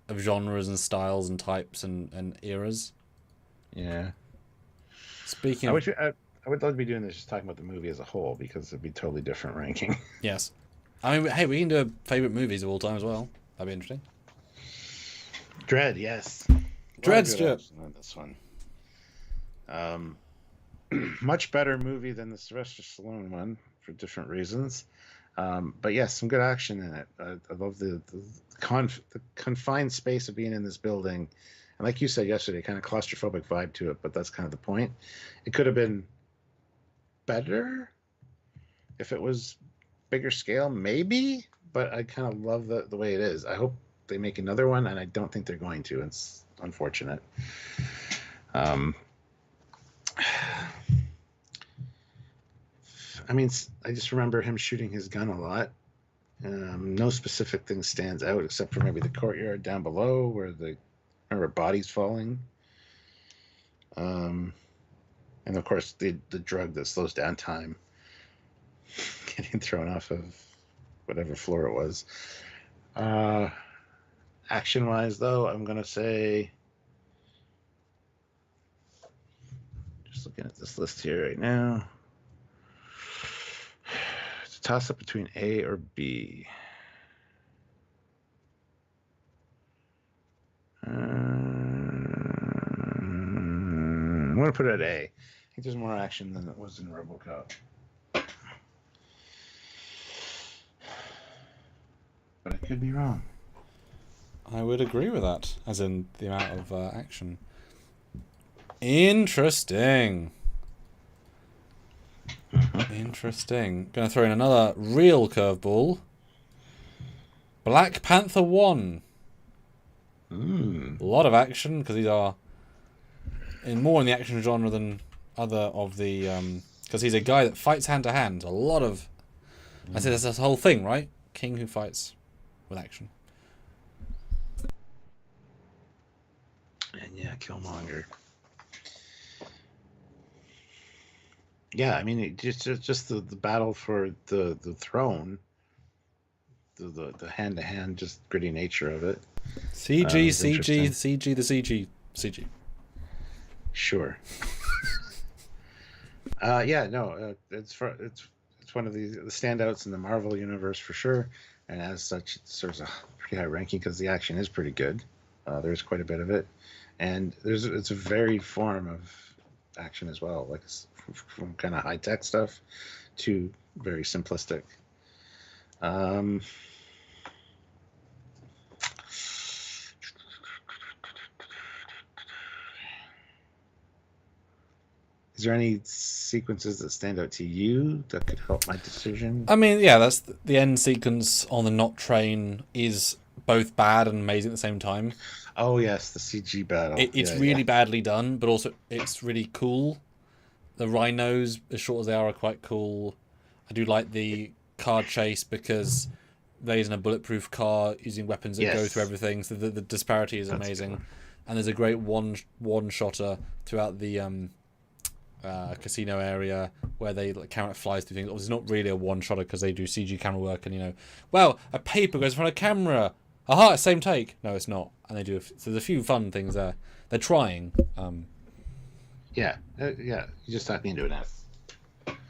of genres and styles and types and eras. Yeah. Speaking I of... wish I would love to be doing this just talking about the movie as a whole, because it'd be totally different ranking. Yes. I mean, hey, we can do favorite movies of all time as well. That'd be interesting. Dredd, yes. Dredd's good. On this one. Much better movie than the Sylvester Stallone one for different reasons. But yes, some good action in it. I love the confined space of being in this building. And like you said yesterday, kind of claustrophobic vibe to it, but that's kind of the point. It could have been better if it was bigger scale, maybe, but I kind of love the way it is. I hope they make another one, and I don't think they're going to. It's unfortunate. I mean, I just remember him shooting his gun a lot. No specific thing stands out except for maybe the courtyard down below where remember bodies falling. And of course the drug that slows down time getting thrown off of whatever floor it was. Action wise though, I'm gonna say, just looking at this list here right now, it's a toss up between A or B. I'm going to put it at A. I think there's more action than it was in RoboCop. But I could be wrong. I would agree with that, as in the amount of action. Interesting. Interesting. Going to throw in another real curveball. Black Panther 1. A lot of action, because these are more in the action genre than other of the... because he's a guy that fights hand to hand. A lot of... I say that's this whole thing, right? King who fights with action. And yeah, Killmonger. Yeah, I mean, just the battle for the throne, the hand-to-hand, just gritty nature of it. CG, the CG. Sure. It's one of the standouts in the Marvel universe for sure, and as such, it serves a pretty high ranking because the action is pretty good. There's quite a bit of it, and it's a varied form of action as well, like from kind of high tech stuff to very simplistic. Is there any sequences that stand out to you that could help my decision? I mean, yeah, that's the end sequence on the Not train is both bad and amazing at the same time. Oh yes, the CG battle. It's really badly done, but also it's really cool. The rhinos, as short as they are quite cool. I do like the car chase because they're in a bulletproof car using weapons that go through everything. So the disparity is amazing, and there's a great one-shotter throughout the casino area where the camera flies through things. It's not really a one-shotter because they do CG camera work, and well, a paper goes in front of a camera. Aha, same take. No, it's not. And they do. So there's a few fun things there. They're trying. You just talked me into it now.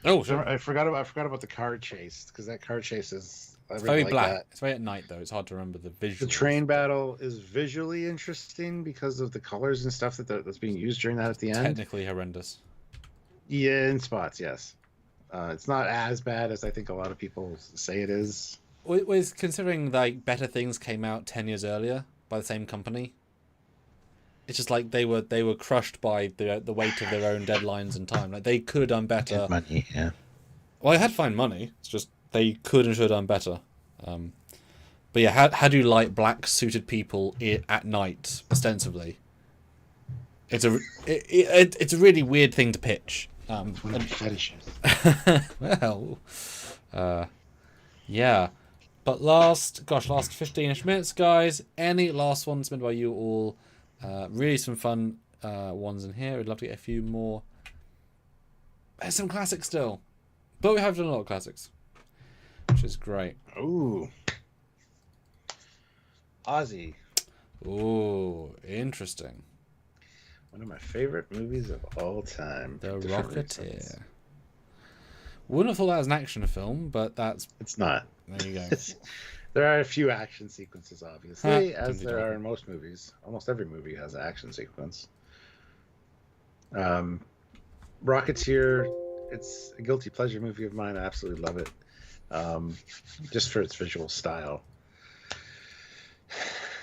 Oh, sure. I forgot about the car chase because that car chase is very black. That. It's very at night though. It's hard to remember the visuals. The train battle is visually interesting because of the colors and stuff that's being used during that at the end. Technically horrendous. Yeah, in spots, yes. It's not as bad as I think a lot of people say it is. With considering like better things came out 10 years earlier by the same company, it's just like they were crushed by the weight of their own deadlines and time. Like they could have done better. Money, yeah. Well, they had fine money. It's just they could and should have done better. But yeah, how do you like black suited people at night ostensibly? It's a really weird thing to pitch. One of fetishes. Well, yeah. But last 15-ish minutes, guys. Any last ones submitted by you all? Really some fun ones in here. I'd love to get a few more. There's some classics still. But we have done a lot of classics. Which is great. Ooh. Ozzy. Ooh, interesting. One of my favorite movies of all time. The Different Rocketeer. reasons. Wouldn't have thought that was an action film, but that's... It's not. There you go. There are a few action sequences, obviously, as Didn't there you are in most movies. Almost every movie has an action sequence. Rocketeer, it's a guilty pleasure movie of mine. I absolutely love it. Just for its visual style.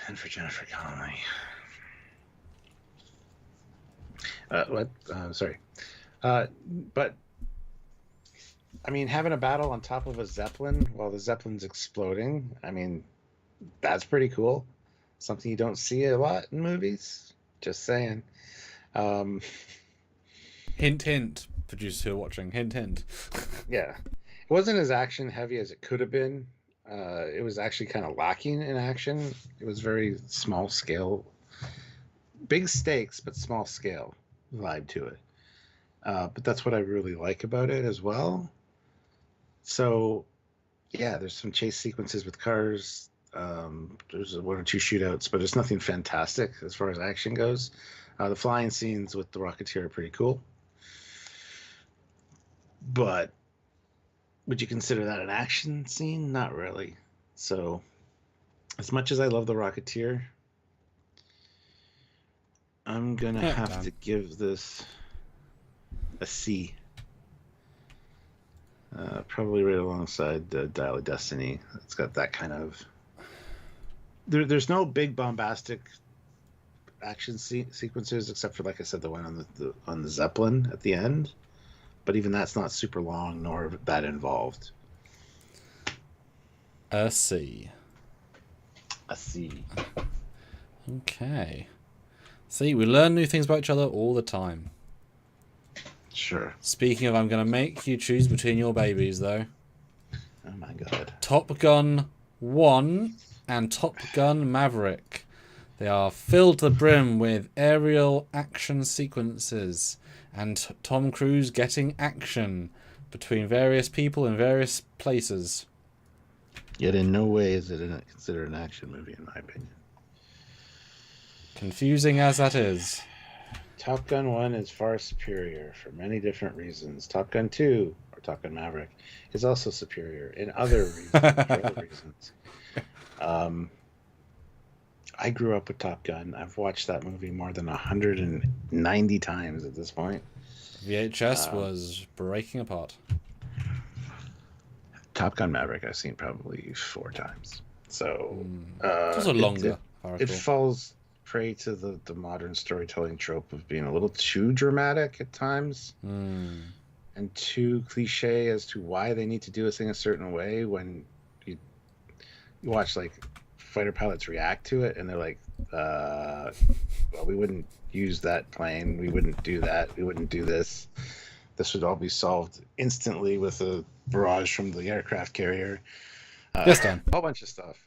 And for Jennifer Connelly. Sorry. But, I mean, having a battle on top of a Zeppelin while the Zeppelin's exploding, I mean, that's pretty cool. Something you don't see a lot in movies. Just saying. Hint, hint. Producers who are watching. Hint, hint. Yeah. It wasn't as action heavy as it could have been. It was actually kind of lacking in action. It was very small scale. Big stakes, but small scale vibe to it. But that's what I really like about it as well. So, yeah, there's some chase sequences with cars. There's one or two shootouts, but it's nothing fantastic as far as action goes. The flying scenes with the Rocketeer are pretty cool. But would you consider that an action scene? Not really. So, as much as I love the Rocketeer, I'm going to have to give this a C. Probably right alongside Dial of Destiny. It's got that kind of... There's no big bombastic action sequences except for, like I said, the one on the Zeppelin at the end. But even that's not super long nor that involved. A C. A C. Okay. See, we learn new things about each other all the time. Sure. Speaking of, I'm going to make you choose between your babies, though. Oh my god. Top Gun 1 and Top Gun Maverick. They are filled to the brim with aerial action sequences and Tom Cruise getting action between various people in various places. Yet in no way is it considered an action movie, in my opinion. Confusing as that is. Top Gun 1 is far superior for many different reasons. Top Gun 2, or Top Gun Maverick, is also superior in other reasons. For other reasons. I grew up with Top Gun. I've watched that movie more than 190 times at this point. VHS was breaking apart. Top Gun Maverick I've seen probably 4 times. So It's also longer. It falls prey to the modern storytelling trope of being a little too dramatic at times and too cliche as to why they need to do a thing a certain way. When you watch like fighter pilots react to it and they're like, well, we wouldn't use that plane, we wouldn't do that, we wouldn't do this would all be solved instantly with a barrage from the aircraft carrier. This time. A whole bunch of stuff.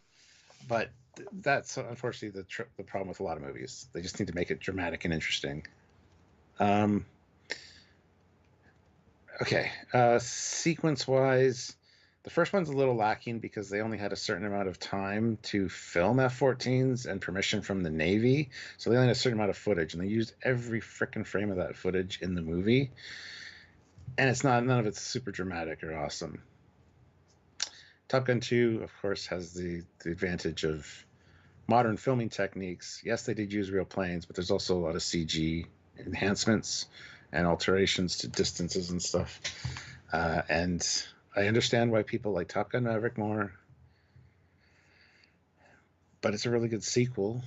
But that's unfortunately the problem with a lot of movies. They just need to make it dramatic and interesting. Okay. Sequence-wise, the first one's a little lacking because they only had a certain amount of time to film F-14s and permission from the Navy. So they only had a certain amount of footage, and they used every frickin' frame of that footage in the movie. And none of it's super dramatic or awesome. Top Gun 2, of course, has the advantage of modern filming techniques. Yes, they did use real planes, but there's also a lot of CG enhancements and alterations to distances and stuff. And I understand why people like Top Gun Maverick more. But it's a really good sequel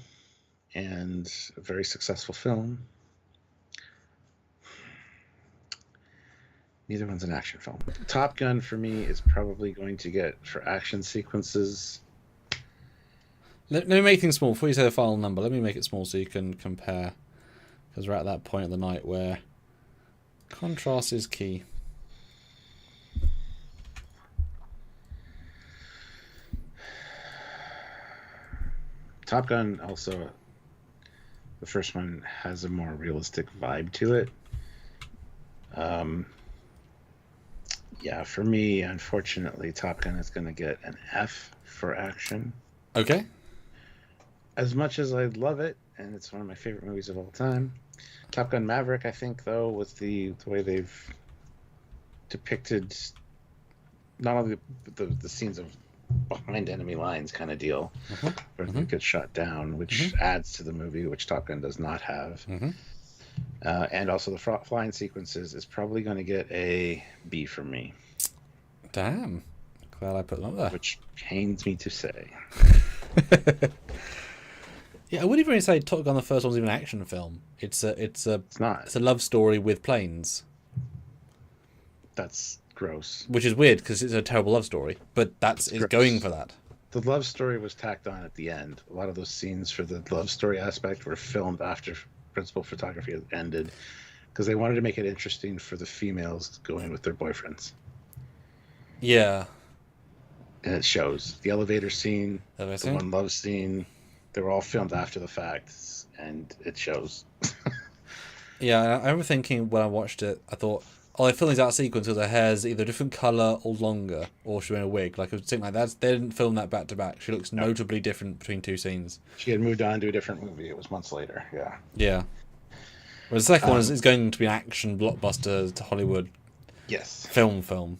and a very successful film. Neither one's an action film. Top Gun, for me, is probably going to get, for action sequences... Let me make things small. Before you say the final number, let me make it small so you can compare. Because we're at that point of the night where contrast is key. Top Gun also, the first one has a more realistic vibe to it. Yeah, for me, unfortunately, Top Gun is going to get an F for action. Okay. As much as I love it, and it's one of my favorite movies of all time, Top Gun Maverick, I think, though, with the way they've depicted not only the scenes of behind enemy lines kind of deal, where they get shot down, which adds to the movie, which Top Gun does not have. And also the flying sequences is probably going to get a B from me. Damn. Glad I put them up there. Which pains me to say. Yeah, I wouldn't even say Top Gun the first one's even an action film. It's not. It's a love story with planes. That's gross. Which is weird because it's a terrible love story, but it's going for that. The love story was tacked on at the end. A lot of those scenes for the love story aspect were filmed after principal photography had ended because they wanted to make it interesting for the females going with their boyfriends. Yeah. And it shows. The elevator scene, the one love scene, they were all filmed after the fact, and it shows. Yeah, I remember thinking when I watched it, I thought, oh, they're filming that sequence because her hair's either a different colour or longer, or she's wearing a wig. Like, it was something like that. They didn't film that back to back. She looks notably different between two scenes. She had moved on to a different movie. It was months later, yeah. Yeah. Whereas the second one is going to be an action blockbuster to Hollywood. Yes. Film.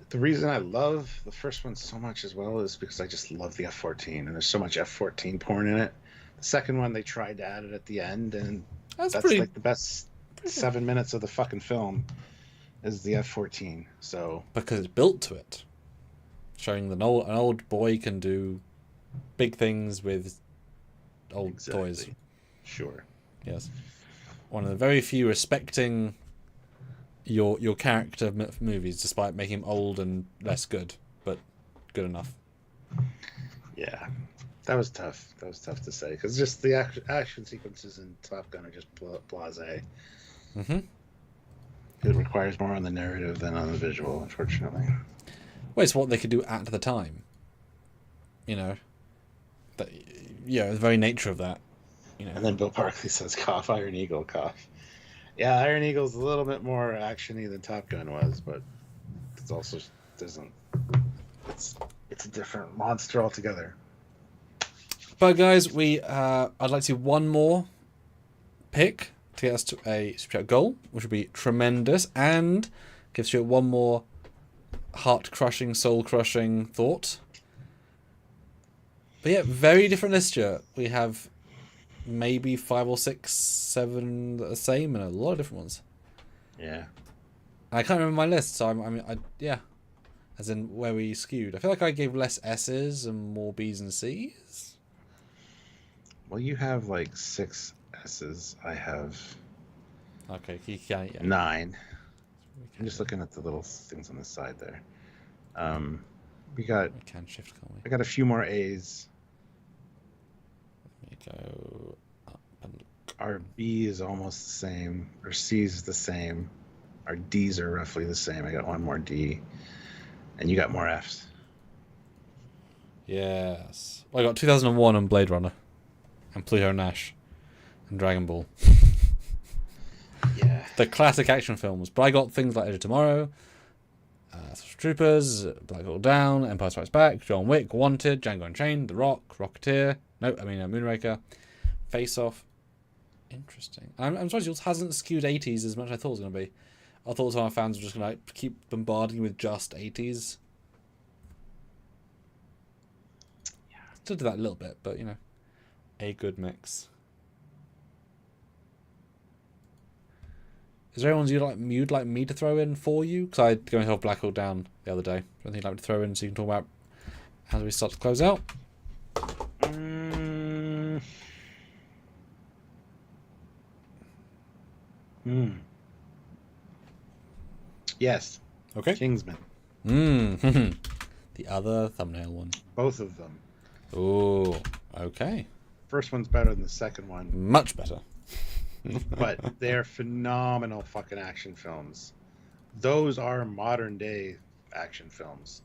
The reason I love the first one so much as well is because I just love the F-14, and there's so much F-14 porn in it. The second one, they tried to add it at the end, and that's like the best 7 minutes of the fucking film is the F-14. So because it's built to it, showing that an old boy can do big things with old toys. Sure. Yes. One of the very few respecting your character movies, despite making him old and less good, but good enough. Yeah, that was tough. That was tough to say because just the action sequences in Top Gun are just blasé. It requires more on the narrative than on the visual, unfortunately. Well, it's what they could do at the time. You know, the very nature of that. You know. And then Bill Barkley says, "Cough, Iron Eagle, cough." Yeah, Iron Eagle's a little bit more actiony than Top Gun was, but it's also it's a different monster altogether. But guys, I'd like to do one more pick to get us to a Super Chat goal, which would be tremendous, and gives you one more heart-crushing, soul-crushing thought. But yeah, very different list here. We have maybe 5 or 6, 7 that are the same, and a lot of different ones. Yeah. I can't remember my list, so yeah. As in where we skewed. I feel like I gave less S's and more B's and C's. Well, you have like 6 S's. I have. Okay, you can, yeah. 9. I'm just looking at the little things on the side there. We can shift, can't we? I got a few more A's. Go up and look. Our B is almost the same. Our C's is the same. Our D's are roughly the same. I got one more D. And you got more F's. Yes. Well, I got 2001 and Blade Runner. And Pluto Nash. And Dragon Ball. Yeah. The classic action films. But I got things like Edge of Tomorrow, Troopers, Black Hawk Down, Empire Strikes Back, John Wick, Wanted, Django Unchained, The Rock, Rocketeer. Moonraker, Face Off. Interesting. I'm sorry, yours hasn't skewed 80s as much as I thought it was going to be. I thought some of our fans were just going to keep bombarding with just 80s. Yeah, still do that a little bit, but a good mix. Is there anyone you'd like me to throw in for you? Because I go into Black Hawk Down the other day. Anything you'd like to throw in so you can talk about as we start to close out? Yes. Okay. Kingsman. The other thumbnail one. Both of them. Oh, okay. First one's better than the second one. Much better. But they're phenomenal fucking action films. Those are modern day action films.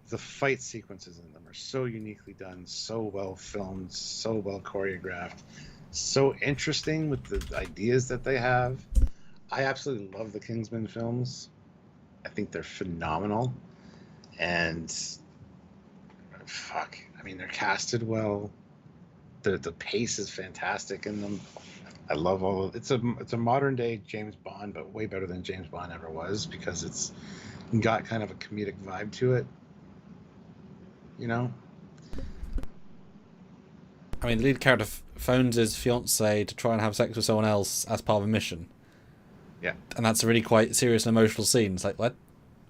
The fight sequences in them are so uniquely done, so well filmed, so well choreographed, so interesting with the ideas that they have. I absolutely love the Kingsman films. I think they're phenomenal. And they're casted well. The pace is fantastic in them. I love all of it's a modern day James Bond, but way better than James Bond ever was because it's got kind of a comedic vibe to it. You know? I mean, the lead character phones his fiancée to try and have sex with someone else as part of a mission. Yeah. And that's a really quite serious and emotional scene. It's like, what?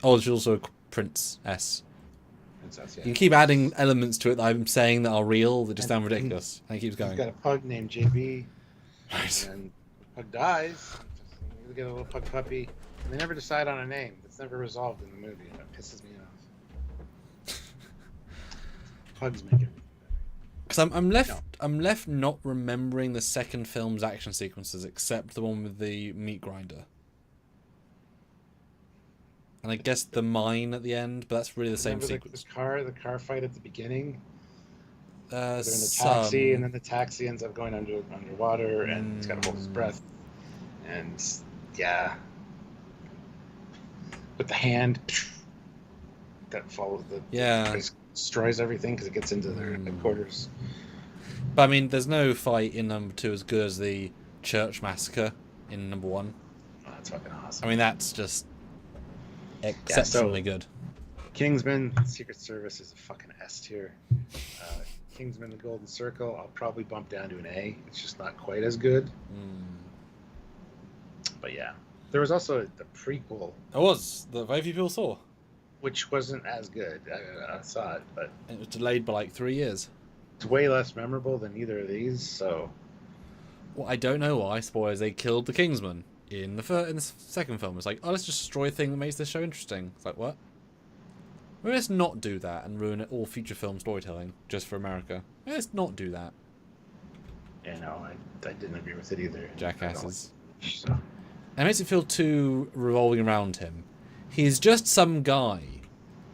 Oh, she's also a princess. Princess, yeah. You can keep adding elements to it that I'm saying that are real that just sound ridiculous. And it keeps going. He's got a pug named JB. Right. And the pug dies. You get a little pug puppy. And they never decide on a name. It's never resolved in the movie, and it pisses me off. Pugs make it. Because I'm left not remembering the second film's action sequences except the one with the meat grinder. And I guess the mine at the end, but that's really the same sequence. The car fight at the beginning. They're in the Some... taxi, and then the taxi ends up going underwater, and he's got to hold his breath. And yeah, with the hand that follows destroys everything because it gets into their headquarters. But I mean, there's no fight in number 2 as good as the church massacre in number 1. Oh, that's fucking awesome. I mean, that's just exceptionally good. Kingsman, Secret Service is a fucking S tier. Kingsman, The Golden Circle, I'll probably bump down to an A. It's just not quite as good. But yeah. There was also the prequel. It was. That very few people saw. Which wasn't as good. I saw it, but... It was delayed by like 3 years. It's way less memorable than either of these, so... Well, I don't know why, spoilers, they killed the Kingsman in the second film. It's like, oh, let's just destroy a thing that makes this show interesting. It's like, what? Well, let's not do that and ruin all future film storytelling just for America. Let's not do that. Yeah, no, I didn't agree with it either. Jackasses. So. It makes it feel too revolving around him. He's just some guy.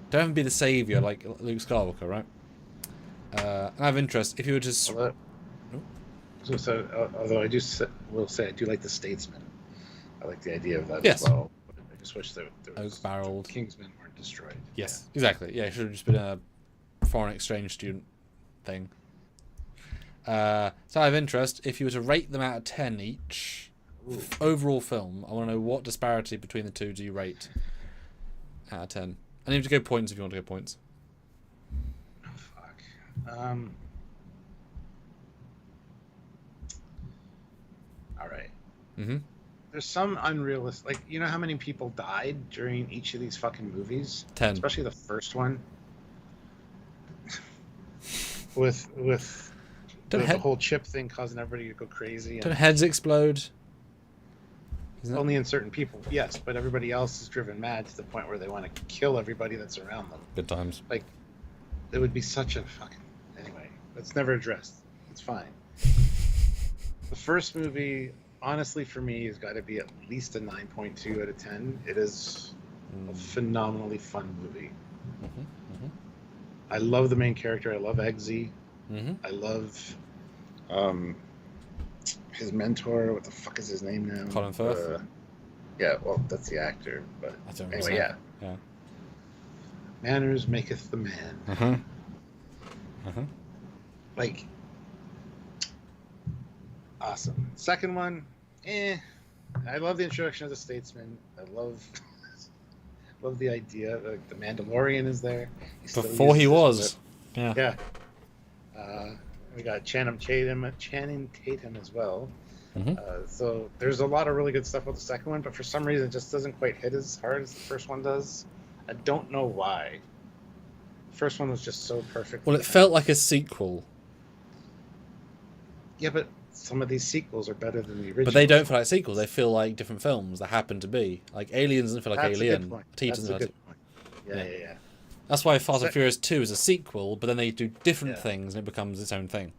Don't have to be the savior like Luke Skywalker, right? And I have interest. If you were just... Although will say I do like the statesman. I like the idea of that yes. as well. But I just wish that oak-barreled Kingsmen weren't destroyed. Yes, yeah. Exactly. Yeah, it should have just been a foreign exchange student thing. So I have interest. If you were to rate them out of 10 each, overall film, I want to know what disparity between the two do you rate out of 10. I need to go points if you want to go points. Oh, fuck. All right. Mm-hmm. There's some unrealistic... Like, you know how many people died during each of these fucking movies? 10. Especially the first one. with the whole chip thing causing everybody to go crazy. Don't heads explode? Only in certain people, yes, but everybody else is driven mad to the point where they want to kill everybody that's around them. Good times. Like, it would be such a fucking... Anyway, it's never addressed. It's fine. The first movie, honestly, for me, has got to be at least a 9.2 out of 10. It is a phenomenally fun movie. Mm-hmm. Mm-hmm. I love the main character. I love Eggsy. Mm-hmm. I love his mentor. What the fuck is his name now? Colin Firth. Yeah, well, that's the actor. But anyway, yeah. Manners maketh the man. Uh-huh. Uh-huh. Like, awesome. Second one, I love the introduction of the statesman. I love the idea. Like, the Mandalorian is there. Before he was. Yeah. Yeah. We got Channing Tatum as well. Mm-hmm. So there's a lot of really good stuff with the second one, but for some reason it just doesn't quite hit as hard as the first one does. I don't know why. The first one was just so perfect. Well, it felt like a sequel. Yeah, but some of these sequels are better than the original. But they don't feel like sequels. They feel like different films that happen to be. Like Aliens doesn't feel like Alien. That's a good point. Yeah. That's why Fast and Furious 2 is a sequel, but then they do different things and it becomes its own thing.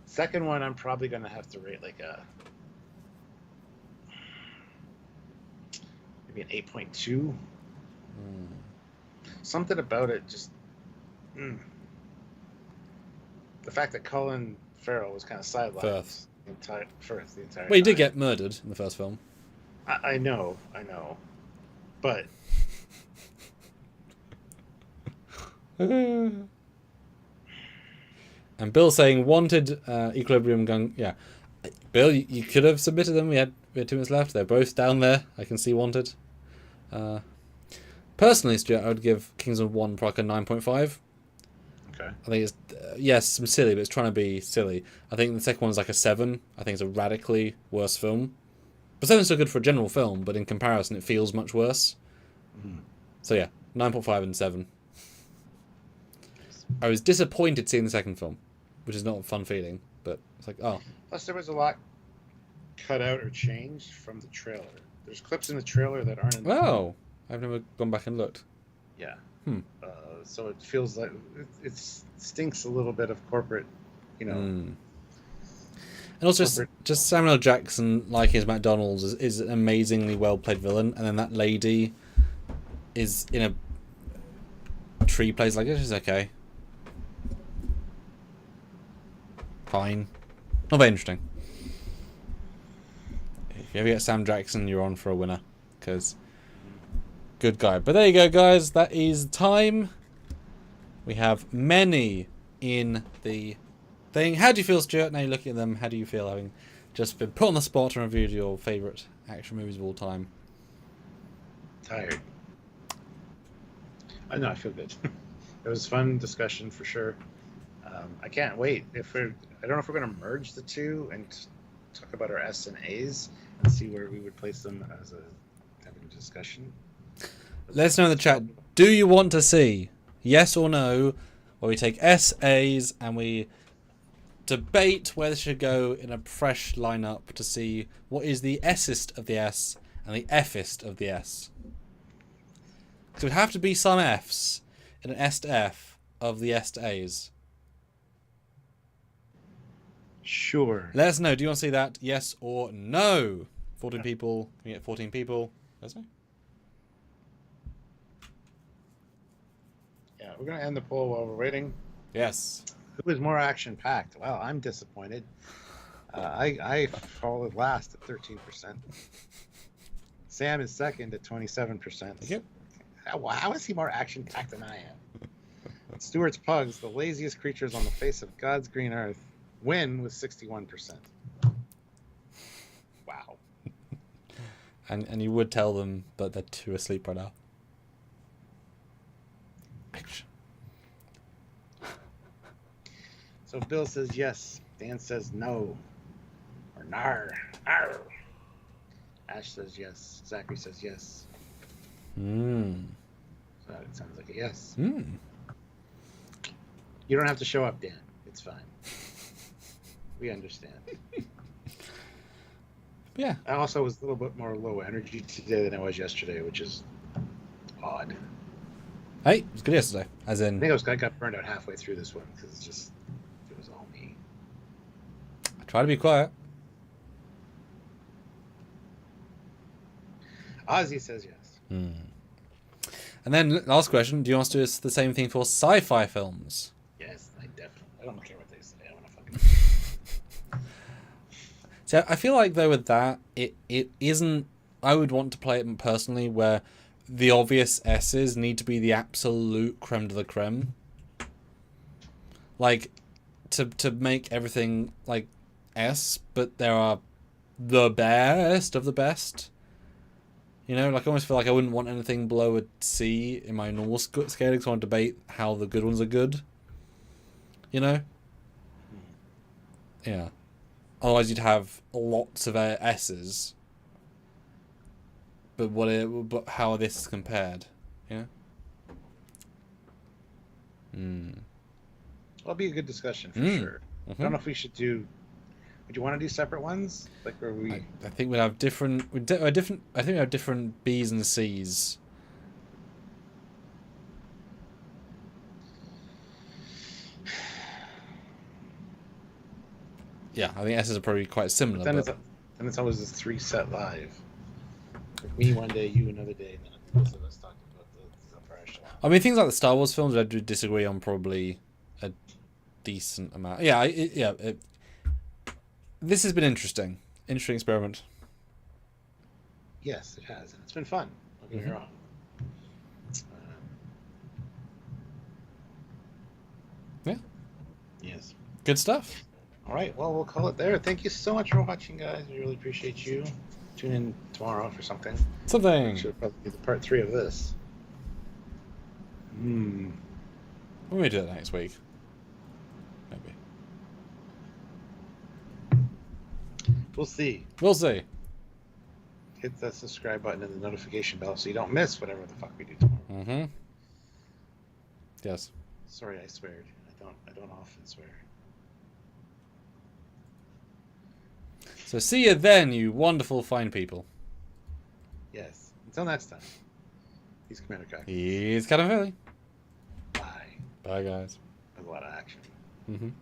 Second one, I'm probably going to have to rate like maybe an 8.2. Something about it just... The fact that Colin Farrell was kind of sidelined the entire Well, he did get murdered in the first film. I know. But... And Bill saying wanted Equilibrium gun. Yeah, Bill, you could have submitted them. We had 2 minutes left. They're both down there. I can see wanted. Personally, Stuart, I would give Kingsman 1 for like a 9.5. Okay. I think it's yes, some silly, but it's trying to be silly. I think the second one's like a 7. I think it's a radically worse film. But 7's still good for a general film, but in comparison, it feels much worse. Mm. So yeah, 9.5 and 7. I was disappointed seeing the second film, which is not a fun feeling, but it's like, oh. Plus, there was a lot cut out or changed from the trailer. There's clips in the trailer that aren't in the Oh, I've never gone back and looked. Yeah. Hmm. So it feels like it stinks a little bit of corporate, you know. Mm. And also, just Samuel L. Jackson, like his McDonald's, is an amazingly well-played villain, and then that lady is in a tree place like this is okay. Fine. Not very interesting. If you ever get Sam Jackson, you're on for a winner. Because, good guy. But there you go, guys. That is time. We have many in the thing. How do you feel, Stuart? Now you're looking at them. How do you feel having just been put on the spot and reviewed your favourite action movies of all time? Tired. I know, I feel good. It was a fun discussion for sure. I can't wait. I don't know if we're going to merge the two and talk about our S and A's and see where we would place them as having a discussion. Let us know in the chat. Do you want to see yes or no, where we take S, A's, and we debate where they should go in a fresh lineup to see what is the S'est of the S and the F'est of the S. So it would have to be some F's in an S to F of the S to A's. Sure. Let us know. Do you want to see that? Yes or no? 14 people. Can we get 14 people? Let us know. Yeah, we're going to end the poll while we're waiting. Yes. Who is more action-packed? Well, I'm disappointed. I followed last at 13%. Sam is second at 27%. Thank you. How is he more action-packed than I am? Stuart's Pugs, the laziest creatures on the face of God's green earth, win with 61%. Wow. And you would tell them, but they're too asleep right now. Action. So Bill says yes. Dan says no. Or nar. Arr. Ash says yes. Zachary says yes. Hmm. So it sounds like a yes. Hmm. You don't have to show up, Dan. It's fine. We understand. Yeah. I also was a little bit more low energy today than I was yesterday, which is odd. Hey, it was good yesterday. As I in, think I got burned out halfway through this one because it was all me. I try to be quiet. Ozzy says yes. Hmm. And then last question: do you want us to do the same thing for sci-fi films? Yes, I definitely. I don't care what they say. I want to fucking. So I feel like though with that, it isn't. I would want to play it personally where the obvious S's need to be the absolute creme de la creme. Like to make everything like S, but there are the best of the best. You know, like I almost feel like I wouldn't want anything below a C in my normal scaling, because I want to debate how the good ones are good. You know? Yeah. Otherwise you'd have lots of S's. But but how are this compared? Yeah? It'll be a good discussion for sure. Mm-hmm. I don't know if we should do. Would you want to do separate ones? Like where we? I think we'd have different. I think we have different B's and C's. Yeah, I think S's are probably quite similar. Then it's always this 3-set live. Like me one day, you another day, and then both of us talking about the upper echelon. I mean, things like the Star Wars films, I do disagree on probably a decent amount. Yeah, this has been interesting. Interesting experiment. Yes, it has, and it's been fun. Don't get me wrong. Yeah. Yes. Good stuff. All right, well, we'll call it there. Thank you so much for watching, guys. We really appreciate you. Tune in tomorrow for something. Should probably be the part 3 of this. We may do that next week. Maybe. We'll see. We'll see. Hit that subscribe button and the notification bell so you don't miss whatever the fuck we do tomorrow. Mm-hmm. Yes. Sorry, I sweared. I don't often swear. So see you then, you wonderful fine people. Yes. Until next time. He's Commander Cock. He's Captain Foley. Bye. Bye, guys. There's a lot of action. Mm-hmm.